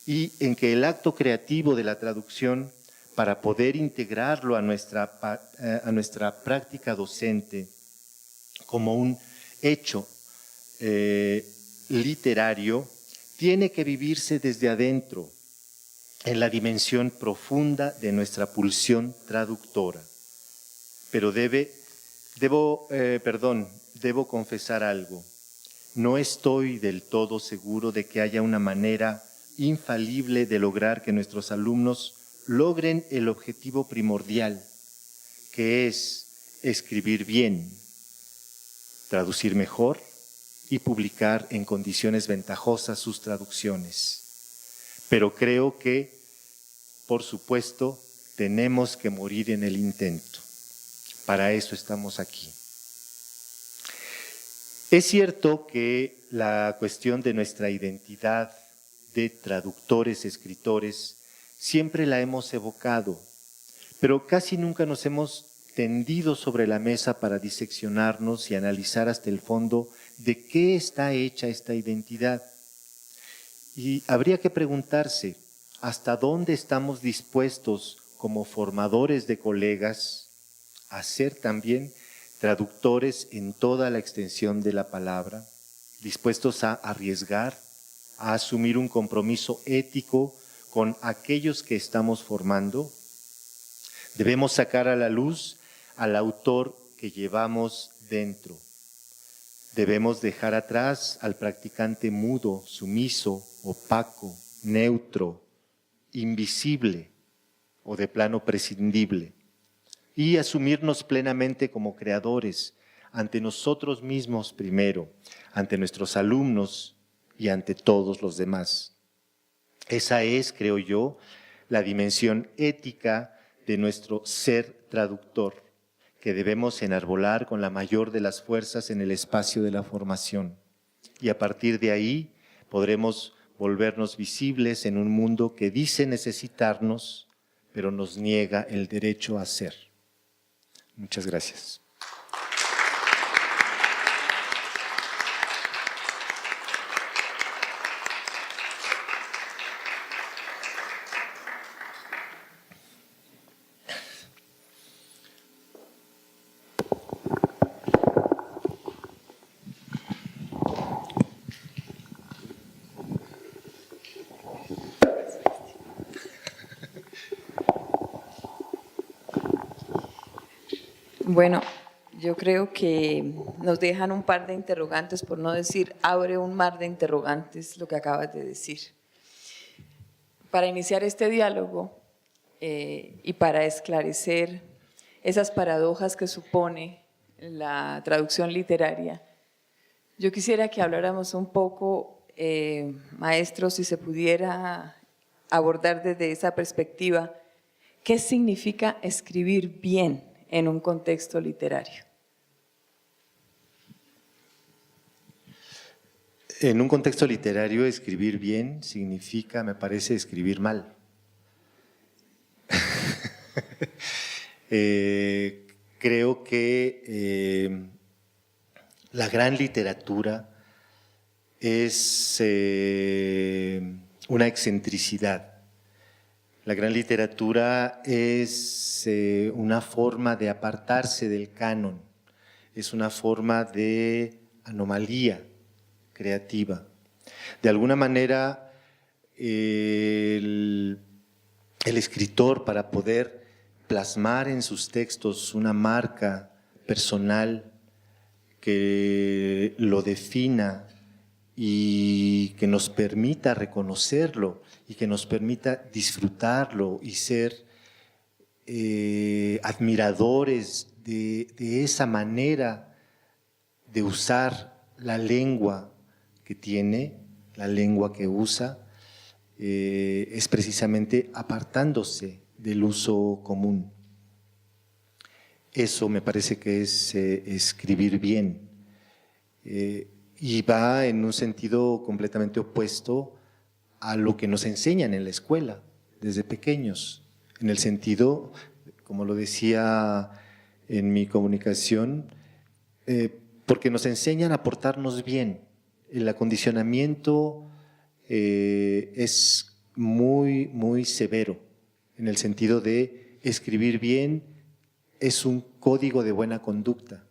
y en que el acto creativo de la traducción, para poder integrarlo a nuestra práctica docente como un hecho literario, tiene que vivirse desde adentro, en la dimensión profunda de nuestra pulsión traductora. Pero debo confesar algo. No estoy del todo seguro de que haya una manera infalible de lograr que nuestros alumnos logren el objetivo primordial, que es escribir bien, traducir mejor y publicar en condiciones ventajosas sus traducciones. Pero creo que, por supuesto, tenemos que morir en el intento. Para eso estamos aquí. Es cierto que la cuestión de nuestra identidad de traductores, escritores, siempre la hemos evocado, pero casi nunca nos hemos tendido sobre la mesa para diseccionarnos y analizar hasta el fondo de qué está hecha esta identidad. Y habría que preguntarse, ¿hasta dónde estamos dispuestos como formadores de colegas a ser también traductores en toda la extensión de la palabra, dispuestos a arriesgar, a asumir un compromiso ético con aquellos que estamos formando? Debemos sacar a la luz al autor que llevamos dentro. Debemos dejar atrás al practicante mudo, sumiso, opaco, neutro, invisible o de plano prescindible, y asumirnos plenamente como creadores ante nosotros mismos primero, ante nuestros alumnos y ante todos los demás. Esa es, creo yo, la dimensión ética de nuestro ser traductor, que debemos enarbolar con la mayor de las fuerzas en el espacio de la formación. Y a partir de ahí podremos volvernos visibles en un mundo que dice necesitarnos, pero nos niega el derecho a ser. Muchas gracias. Bueno, yo creo que nos dejan un par de interrogantes, por no decir abre un mar de interrogantes lo que acabas de decir. Para iniciar este diálogo y para esclarecer esas paradojas que supone la traducción literaria, yo quisiera que habláramos un poco, maestro, si se pudiera abordar desde esa perspectiva, ¿qué significa escribir bien en un contexto literario? En un contexto literario, escribir bien significa, me parece, escribir mal. Creo que la gran literatura es una excentricidad. La gran literatura es una forma de apartarse del canon, es una forma de anomalía creativa. De alguna manera, el escritor, para poder plasmar en sus textos una marca personal que lo defina y que nos permita reconocerlo y que nos permita disfrutarlo y ser admiradores de esa manera de usar la lengua que tiene, la lengua que usa, es precisamente apartándose del uso común. Eso me parece que es escribir bien. Y va en un sentido completamente opuesto a lo que nos enseñan en la escuela desde pequeños, en el sentido, como lo decía en mi comunicación, porque nos enseñan a portarnos bien. El acondicionamiento es muy, muy severo, en el sentido de escribir bien es un código de buena conducta,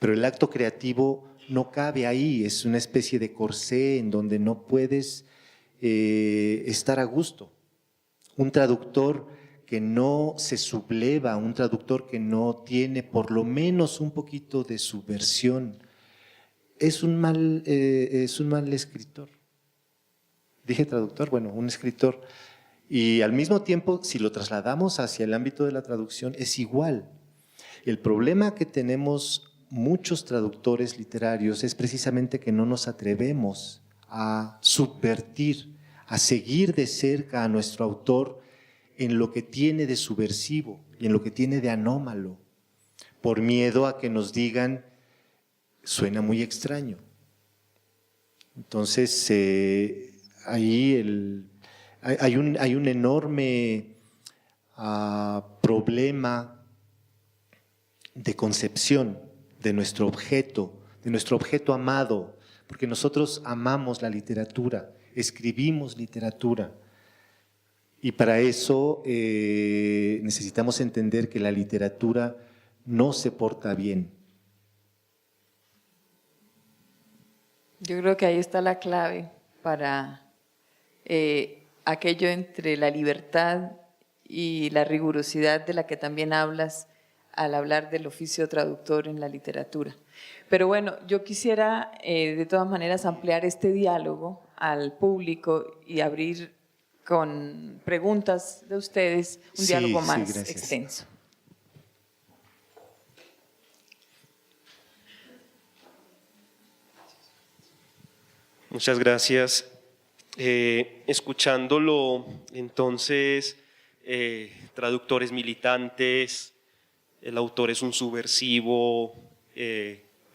pero el acto creativo no cabe ahí, es una especie de corsé en donde no puedes estar a gusto. Un traductor que no se subleva, un traductor que no tiene por lo menos un poquito de subversión, es un mal escritor. Dije traductor, bueno, un escritor. Y al mismo tiempo, si lo trasladamos hacia el ámbito de la traducción, es igual. El problema que tenemos muchos traductores literarios es precisamente que no nos atrevemos a subvertir, a seguir de cerca a nuestro autor en lo que tiene de subversivo y en lo que tiene de anómalo, por miedo a que nos digan, suena muy extraño. Entonces, ahí hay un enorme problema de concepción de nuestro objeto amado, porque nosotros amamos la literatura, escribimos literatura, y para eso necesitamos entender que la literatura no se porta bien. Yo creo que ahí está la clave para aquello entre la libertad y la rigurosidad de la que también hablas al hablar del oficio traductor en la literatura. Pero bueno, yo quisiera de todas maneras ampliar este diálogo al público y abrir con preguntas de ustedes un diálogo más extenso. Muchas gracias. Escuchándolo, entonces, traductores militantes, el autor es un subversivo,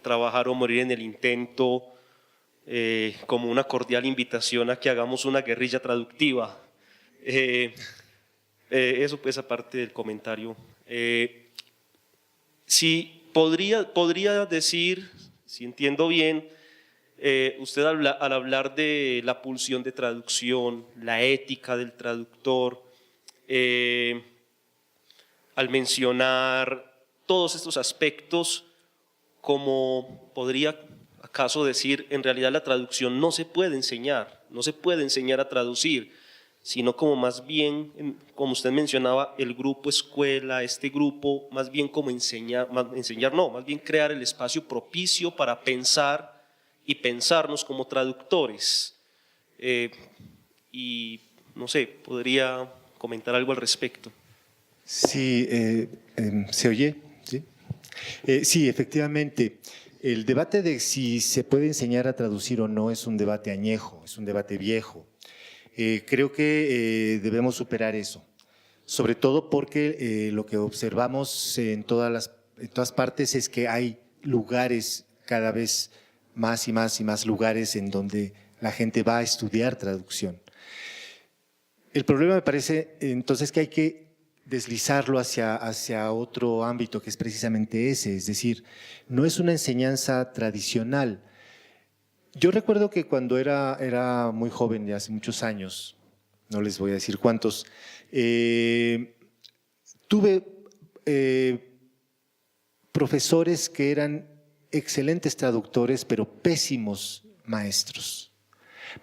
trabajar o morir en el intento, como una cordial invitación a que hagamos una guerrilla traductiva. Eso pues aparte del comentario. Sí, podría decir, si entiendo bien, usted al hablar de la pulsión de traducción, la ética del traductor, al mencionar todos estos aspectos, como podría acaso decir, en realidad la traducción no se puede enseñar a traducir, sino como más bien, como usted mencionaba, el grupo escuela, este grupo, más bien como más bien crear el espacio propicio para pensar y pensarnos como traductores. Y no sé, ¿podría comentar algo al respecto? Sí, ¿se oye? ¿Sí? Sí, efectivamente. El debate de si se puede enseñar a traducir o no es un debate añejo, es un debate viejo. Creo que debemos superar eso, sobre todo porque lo que observamos en todas partes es que hay lugares cada vez más y más lugares en donde la gente va a estudiar traducción. El problema me parece entonces que hay que deslizarlo hacia otro ámbito que es precisamente ese, es decir, no es una enseñanza tradicional. Yo recuerdo que cuando era muy joven, de hace muchos años, no les voy a decir cuántos, tuve profesores que eran excelentes traductores, pero pésimos maestros,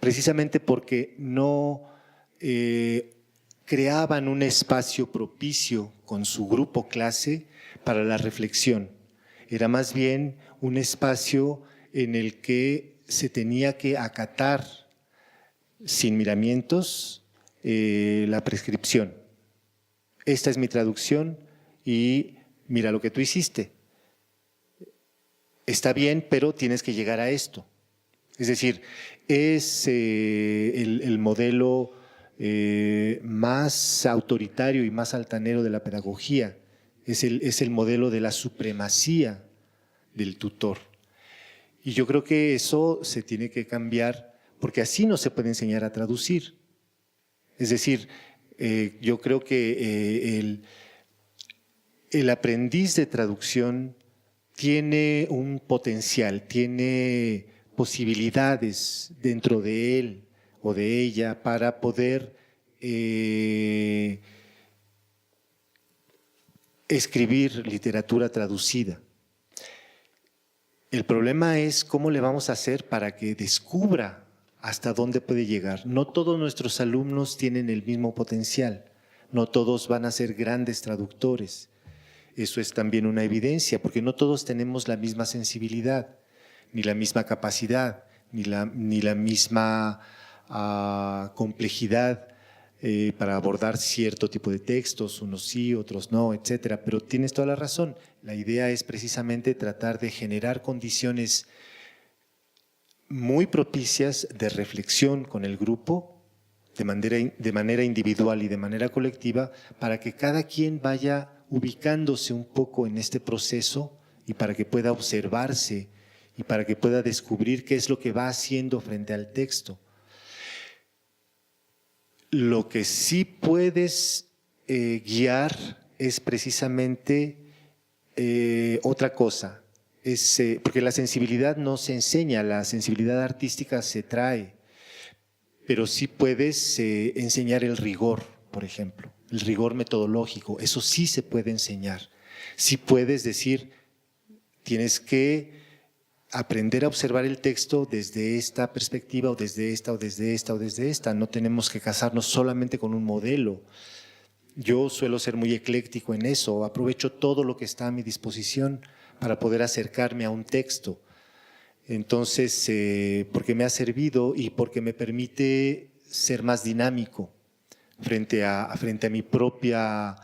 precisamente porque no creaban un espacio propicio con su grupo clase para la reflexión. Era más bien un espacio en el que se tenía que acatar sin miramientos la prescripción. Esta es mi traducción y mira lo que tú hiciste. Está bien, pero tienes que llegar a esto. Es decir, es el modelo más autoritario y más altanero de la pedagogía. Es el modelo de la supremacía del tutor. Y yo creo que eso se tiene que cambiar porque así no se puede enseñar a traducir. Es decir, yo creo que el aprendiz de traducción tiene un potencial, tiene posibilidades dentro de él o de ella para poder escribir literatura traducida. El problema es cómo le vamos a hacer para que descubra hasta dónde puede llegar. No todos nuestros alumnos tienen el mismo potencial, no todos van a ser grandes traductores. Eso es también una evidencia, porque no todos tenemos la misma sensibilidad, ni la misma capacidad, ni la misma complejidad para abordar cierto tipo de textos, unos sí, otros no, etcétera. Pero tienes toda la razón. La idea es precisamente tratar de generar condiciones muy propicias de reflexión con el grupo, de manera individual y de manera colectiva, para que cada quien vaya ubicándose un poco en este proceso y para que pueda observarse y para que pueda descubrir qué es lo que va haciendo frente al texto. Lo que sí puedes guiar es precisamente otra cosa, porque la sensibilidad no se enseña, la sensibilidad artística se trae, pero sí puedes enseñar el rigor, por ejemplo, el rigor metodológico, eso sí se puede enseñar. Sí puedes decir, tienes que aprender a observar el texto desde esta perspectiva o desde esta o desde esta o desde esta. No tenemos que casarnos solamente con un modelo. Yo suelo ser muy ecléctico en eso, aprovecho todo lo que está a mi disposición para poder acercarme a un texto. Entonces, porque me ha servido y porque me permite ser más dinámico frente a mi propia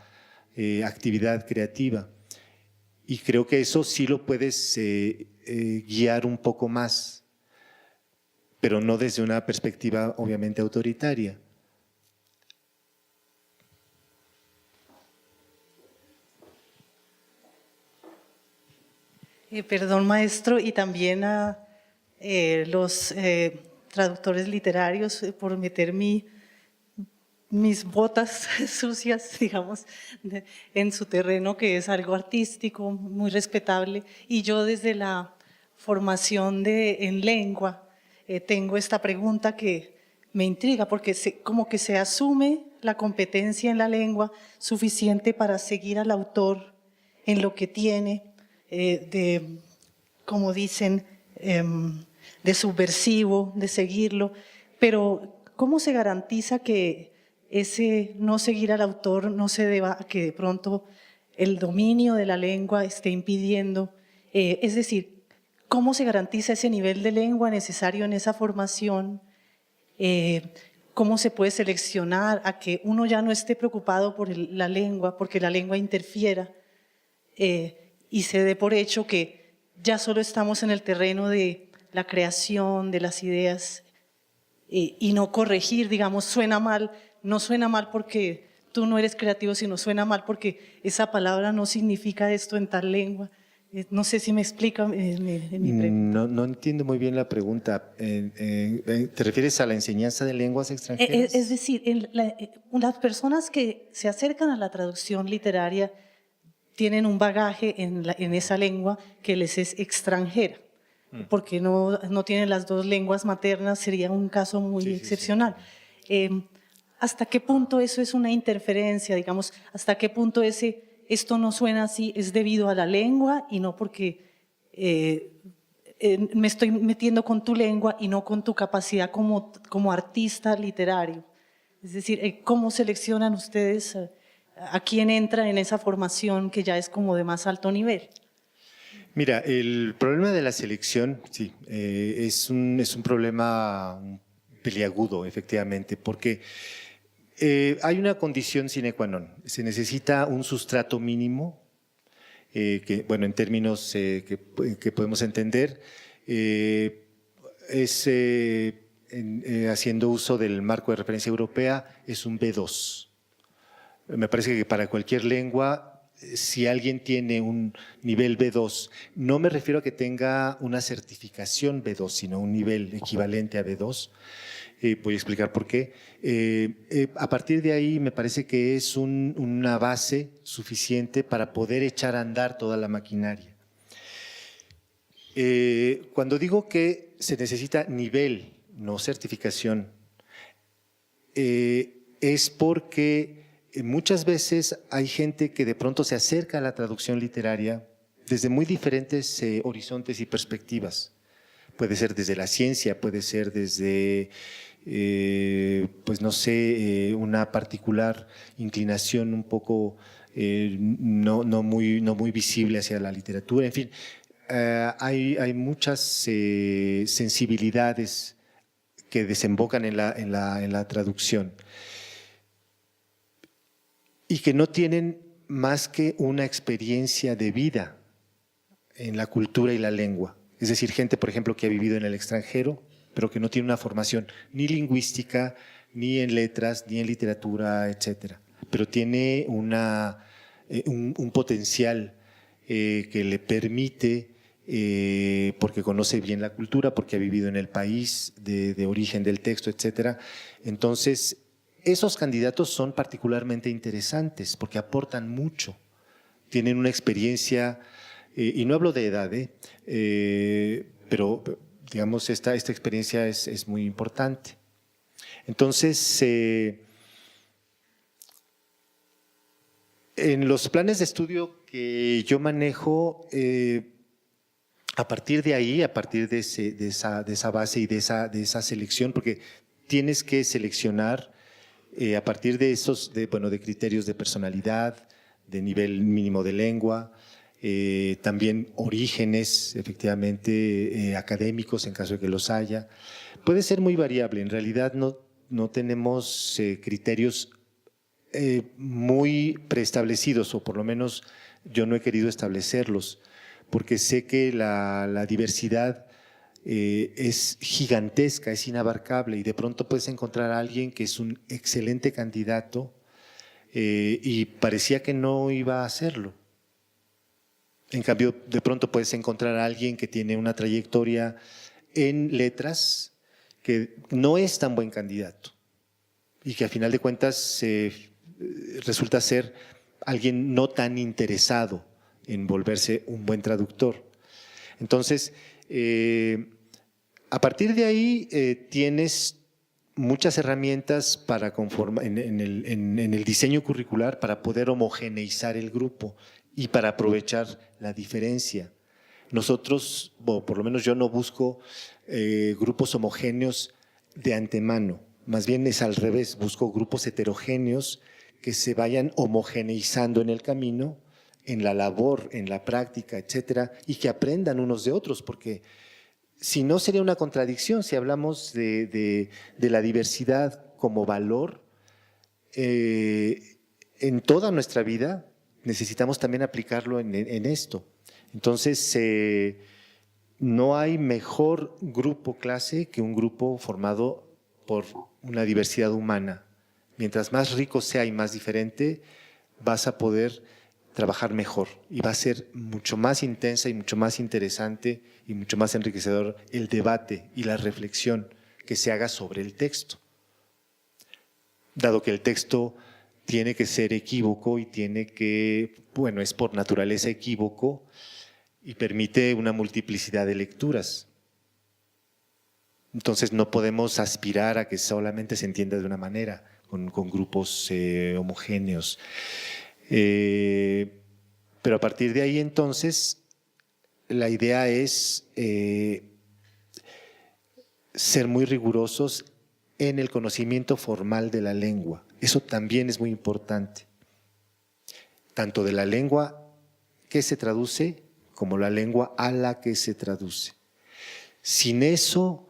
actividad creativa. Y creo que eso sí lo puedes guiar un poco más, pero no desde una perspectiva obviamente autoritaria. Perdón, maestro, y también a los traductores literarios por meter mis botas sucias, digamos, en su terreno, que es algo artístico, muy respetable. Y yo desde la formación en lengua tengo esta pregunta que me intriga, porque como que se asume la competencia en la lengua suficiente para seguir al autor en lo que tiene, como dicen, de subversivo, de seguirlo, pero ¿cómo se garantiza que ese no seguir al autor no se deba a que de pronto el dominio de la lengua esté impidiendo? Es decir, ¿cómo se garantiza ese nivel de lengua necesario en esa formación? ¿Cómo se puede seleccionar a que uno ya no esté preocupado por la lengua, porque la lengua interfiera? Y se dé por hecho que ya solo estamos en el terreno de la creación, de las ideas, y no corregir, digamos, suena mal, no suena mal porque tú no eres creativo, sino suena mal porque esa palabra no significa esto en tal lengua. No sé si me explica mi pregunta. No entiendo muy bien la pregunta. ¿Te refieres a la enseñanza de lenguas extranjeras? Es decir, las personas que se acercan a la traducción literaria tienen un bagaje en esa lengua que les es extranjera, porque no tienen las dos lenguas maternas, sería un caso muy excepcional. Sí. ¿Hasta qué punto eso es una interferencia, digamos? ¿Hasta qué punto esto no suena así es debido a la lengua y no porque me estoy metiendo con tu lengua y no con tu capacidad como artista literario? Es decir, ¿cómo seleccionan ustedes a quién entra en esa formación que ya es como de más alto nivel? Mira, el problema de la selección, sí, es un problema peliagudo, efectivamente, porque hay una condición sine qua non. Se necesita un sustrato mínimo, que, bueno, en términos que podemos entender, haciendo uso del marco de referencia europea, es un B2. Me parece que para cualquier lengua, si alguien tiene un nivel B2, no me refiero a que tenga una certificación B2, sino un nivel equivalente a B2, voy a explicar por qué. A partir de ahí me parece que es una base suficiente para poder echar a andar toda la maquinaria. Cuando digo que se necesita nivel, no certificación, es porque muchas veces hay gente que de pronto se acerca a la traducción literaria desde muy diferentes horizontes y perspectivas. Puede ser desde la ciencia, puede ser desde, pues no sé, una particular inclinación un poco no muy visible hacia la literatura. En fin, hay muchas sensibilidades que desembocan en la traducción y que no tienen más que una experiencia de vida en la cultura y la lengua. Es decir, gente, por ejemplo, que ha vivido en el extranjero, pero que no tiene una formación ni lingüística, ni en letras, ni en literatura, etcétera. Pero tiene un potencial que le permite, porque conoce bien la cultura, porque ha vivido en el país de origen del texto, etcétera. Entonces, esos candidatos son particularmente interesantes porque aportan mucho, tienen una experiencia, y no hablo de edad, pero digamos esta experiencia es muy importante. Entonces, en los planes de estudio que yo manejo, a partir de ahí, a partir de esa base y de esa selección, porque tienes que seleccionar a partir de esos, de criterios de personalidad, de nivel mínimo de lengua, también orígenes, efectivamente, académicos en caso de que los haya. Puede ser muy variable, en realidad no tenemos criterios muy preestablecidos, o por lo menos yo no he querido establecerlos, porque sé que la diversidad es gigantesca, es inabarcable, y de pronto puedes encontrar a alguien que es un excelente candidato y parecía que no iba a hacerlo. En cambio, de pronto puedes encontrar a alguien que tiene una trayectoria en letras que no es tan buen candidato y que a final de cuentas resulta ser alguien no tan interesado en volverse un buen traductor. Entonces, a partir de ahí tienes muchas herramientas para conformar en el diseño curricular para poder homogeneizar el grupo y para aprovechar la diferencia. Nosotros, o por lo menos yo no busco grupos homogéneos de antemano, más bien es al revés, busco grupos heterogéneos que se vayan homogeneizando en el camino, en la labor, en la práctica, etcétera, y que aprendan unos de otros, porque si no sería una contradicción si hablamos de la diversidad como valor. En toda nuestra vida necesitamos también aplicarlo en esto. Entonces, no hay mejor grupo clase que un grupo formado por una diversidad humana. Mientras más rico sea y más diferente, vas a poder trabajar mejor y va a ser mucho más intensa y mucho más interesante y mucho más enriquecedor el debate y la reflexión que se haga sobre el texto. Dado que el texto tiene que ser equívoco y tiene que, bueno, es por naturaleza equívoco y permite una multiplicidad de lecturas. Entonces no podemos aspirar a que solamente se entienda de una manera, con grupos homogéneos. Pero a partir de ahí entonces la idea es ser muy rigurosos en el conocimiento formal de la lengua. Eso también es muy importante, tanto de la lengua que se traduce como la lengua a la que se traduce. Sin eso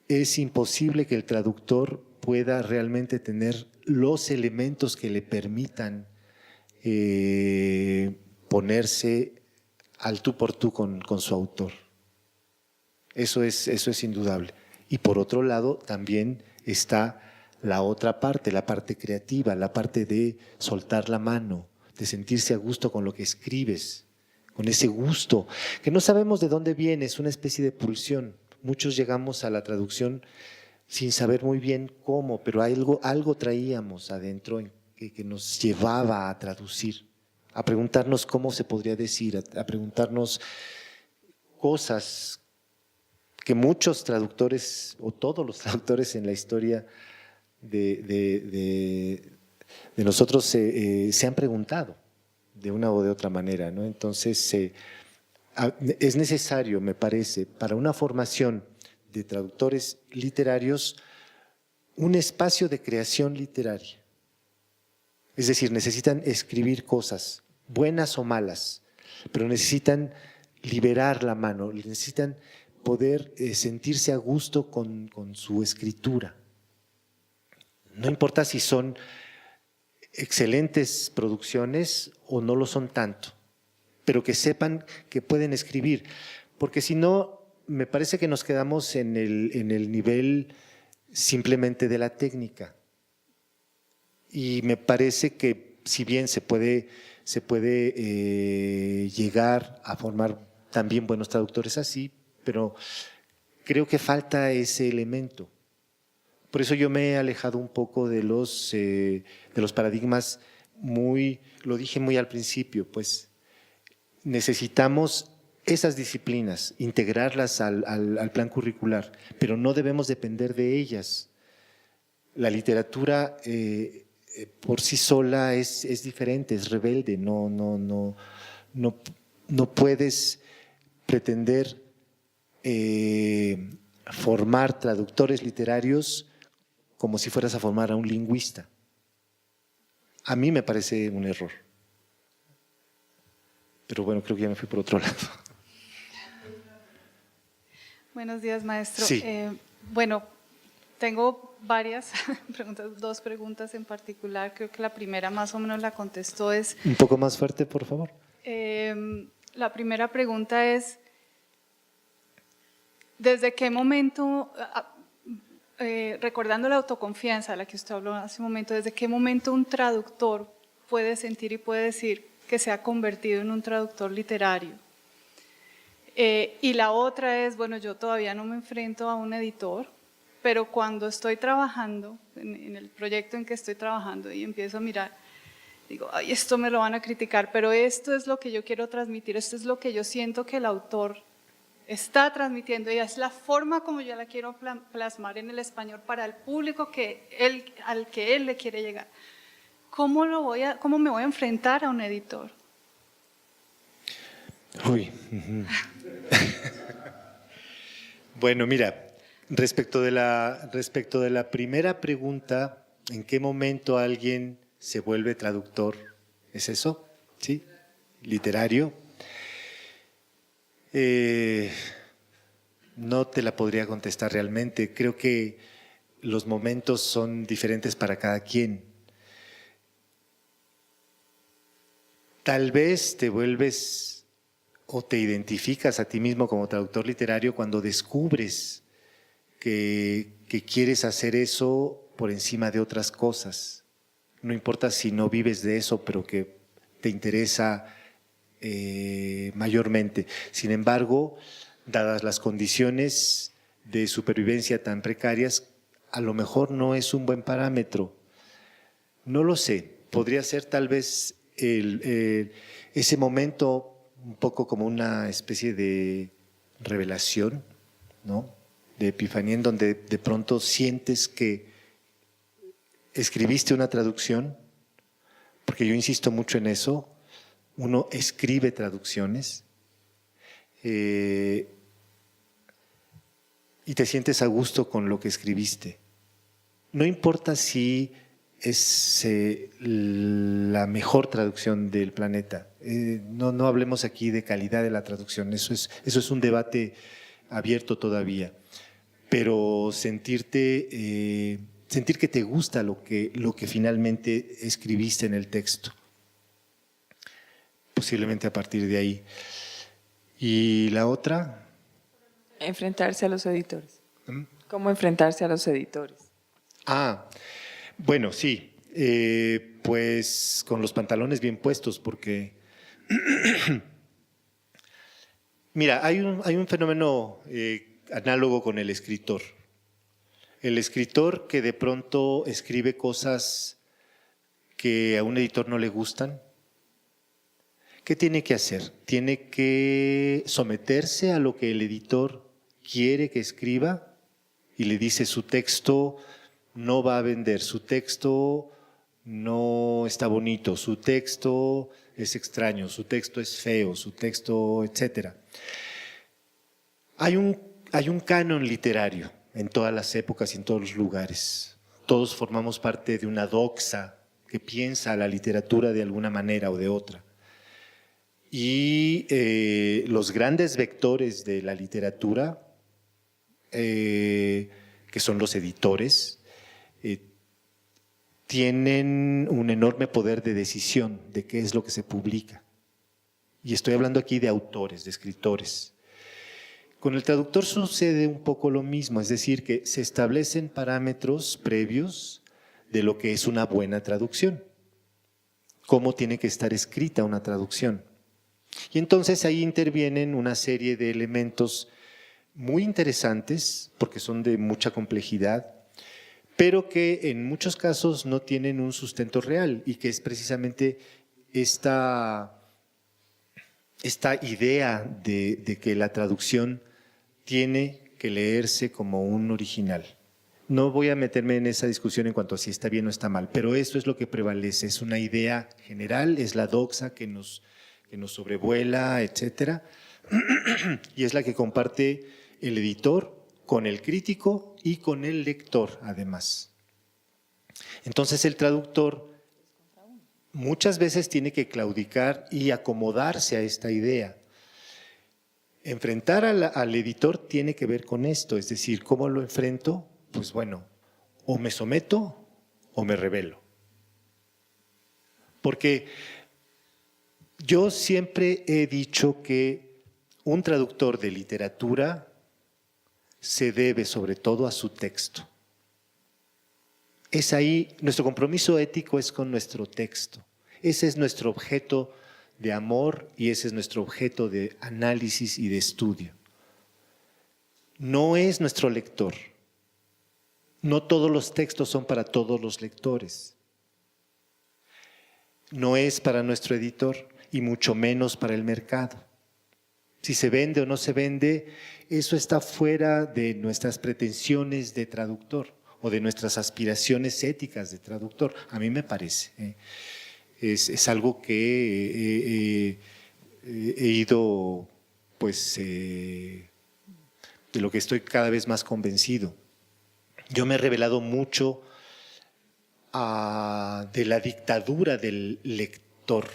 es imposible que el traductor pueda realmente tener los elementos que le permitan ponerse al tú por tú con su autor. Eso es indudable. Y por otro lado también está la otra parte, la parte creativa, la parte de soltar la mano, de sentirse a gusto con lo que escribes, con ese gusto, que no sabemos de dónde viene, es una especie de pulsión. Muchos llegamos a la traducción sin saber muy bien cómo, pero algo traíamos adentro que nos llevaba a traducir, a preguntarnos cómo se podría decir, a preguntarnos cosas que muchos traductores, o todos los traductores en la historia de nosotros se han preguntado de una o de otra manera, ¿no? Entonces, es necesario, me parece, para una formación de traductores literarios, un espacio de creación literaria. Es decir, necesitan escribir cosas, buenas o malas, pero necesitan liberar la mano, necesitan poder sentirse a gusto con su escritura. No importa si son excelentes producciones o no lo son tanto, pero que sepan que pueden escribir, porque si no, me parece que nos quedamos en el nivel simplemente de la técnica. Y me parece que si bien se puede llegar a formar también buenos traductores así, pero creo que falta ese elemento. Por eso yo me he alejado un poco de los paradigmas lo dije muy al principio, pues necesitamos esas disciplinas, integrarlas al plan curricular, pero no debemos depender de ellas. La literatura por sí sola es diferente, es rebelde, no puedes pretender formar traductores literarios como si fueras a formar a un lingüista. A mí me parece un error. Pero bueno, creo que ya me fui por otro lado. Buenos días, maestro. Sí. Bueno, tengo varias preguntas, 2 preguntas en particular. Creo que la primera más o menos la contestó. Un poco más fuerte, por favor. La primera pregunta es, ¿desde qué momento, recordando la autoconfianza a la que usted habló hace un momento, desde qué momento un traductor puede sentir y puede decir que se ha convertido en un traductor literario? Y la otra es, bueno, yo todavía no me enfrento a un editor, pero cuando estoy trabajando, en el proyecto en que estoy trabajando y empiezo a mirar, digo, ay, esto me lo van a criticar, pero esto es lo que yo quiero transmitir, esto es lo que yo siento que el autor está transmitiendo y es la forma como yo la quiero plasmar en el español para el público al que él le quiere llegar. ¿Cómo me voy a enfrentar a un editor? Uy. Bueno, mira, respecto de la primera pregunta, ¿en qué momento alguien se vuelve traductor? ¿Es eso? ¿Sí? ¿Literario? No te la podría contestar realmente. Creo que los momentos son diferentes para cada quien. Tal vez te vuelves o te identificas a ti mismo como traductor literario cuando descubres que quieres hacer eso por encima de otras cosas. No importa si no vives de eso, pero que te interesa mayormente. Sin embargo, dadas las condiciones de supervivencia tan precarias, a lo mejor no es un buen parámetro. No lo sé, podría ser tal vez ese momento un poco como una especie de revelación, ¿no? De epifanía, en donde de pronto sientes que escribiste una traducción, porque yo insisto mucho en eso. Uno escribe traducciones y te sientes a gusto con lo que escribiste. No importa si es la mejor traducción del planeta. No hablemos aquí de calidad de la traducción, eso es un debate abierto todavía. Pero sentir que te gusta lo que finalmente escribiste en el texto. Posiblemente a partir de ahí. ¿Y la otra? Enfrentarse a los editores. ¿Cómo enfrentarse a los editores? Bueno, sí. Pues con los pantalones bien puestos, porque mira, hay un fenómeno análogo con el escritor. El escritor que de pronto escribe cosas que a un editor no le gustan. ¿Qué tiene que hacer? Tiene que someterse a lo que el editor quiere que escriba y le dice: su texto no va a vender, su texto no está bonito, su texto es extraño, su texto es feo, su texto, etcétera. Hay un canon literario en todas las épocas y en todos los lugares. Todos formamos parte de una doxa que piensa la literatura de alguna manera o de otra. Y los grandes vectores de la literatura, que son los editores, tienen un enorme poder de decisión de qué es lo que se publica. Y estoy hablando aquí de autores, de escritores. Con el traductor sucede un poco lo mismo, es decir, que se establecen parámetros previos de lo que es una buena traducción, cómo tiene que estar escrita una traducción. Y entonces ahí intervienen una serie de elementos muy interesantes, porque son de mucha complejidad, pero que en muchos casos no tienen un sustento real y que es precisamente esta idea de que la traducción tiene que leerse como un original. No voy a meterme en esa discusión en cuanto a si está bien o está mal, pero eso es lo que prevalece, es una idea general, es la doxa que nos sobrevuela, etcétera, y es la que comparte el editor con el crítico y con el lector, además. Entonces el traductor muchas veces tiene que claudicar y acomodarse a esta idea. Enfrentar al editor tiene que ver con esto, es decir, ¿cómo lo enfrento? Pues bueno, o me someto o me rebelo. Porque yo siempre he dicho que un traductor de literatura se debe sobre todo a su texto. Es ahí, nuestro compromiso ético es con nuestro texto. Ese es nuestro objeto de amor y ese es nuestro objeto de análisis y de estudio. No es nuestro lector. No todos los textos son para todos los lectores. No es para nuestro editor y mucho menos para el mercado. Si se vende o no se vende, eso está fuera de nuestras pretensiones de traductor o de nuestras aspiraciones éticas de traductor, a mí me parece. Es algo que he ido, pues, de lo que estoy cada vez más convencido. Yo me he revelado mucho de la dictadura del lector.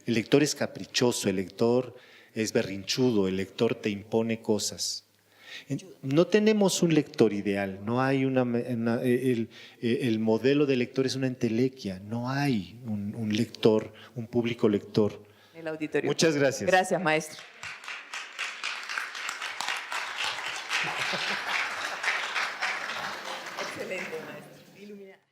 El lector es caprichoso, el lector es berrinchudo, el lector te impone cosas. No tenemos un lector ideal, no hay el modelo de lector es una entelequia, no hay un lector, un público lector. El auditorio. Muchas gracias. Gracias, maestro. Excelente, maestro. Iluminante.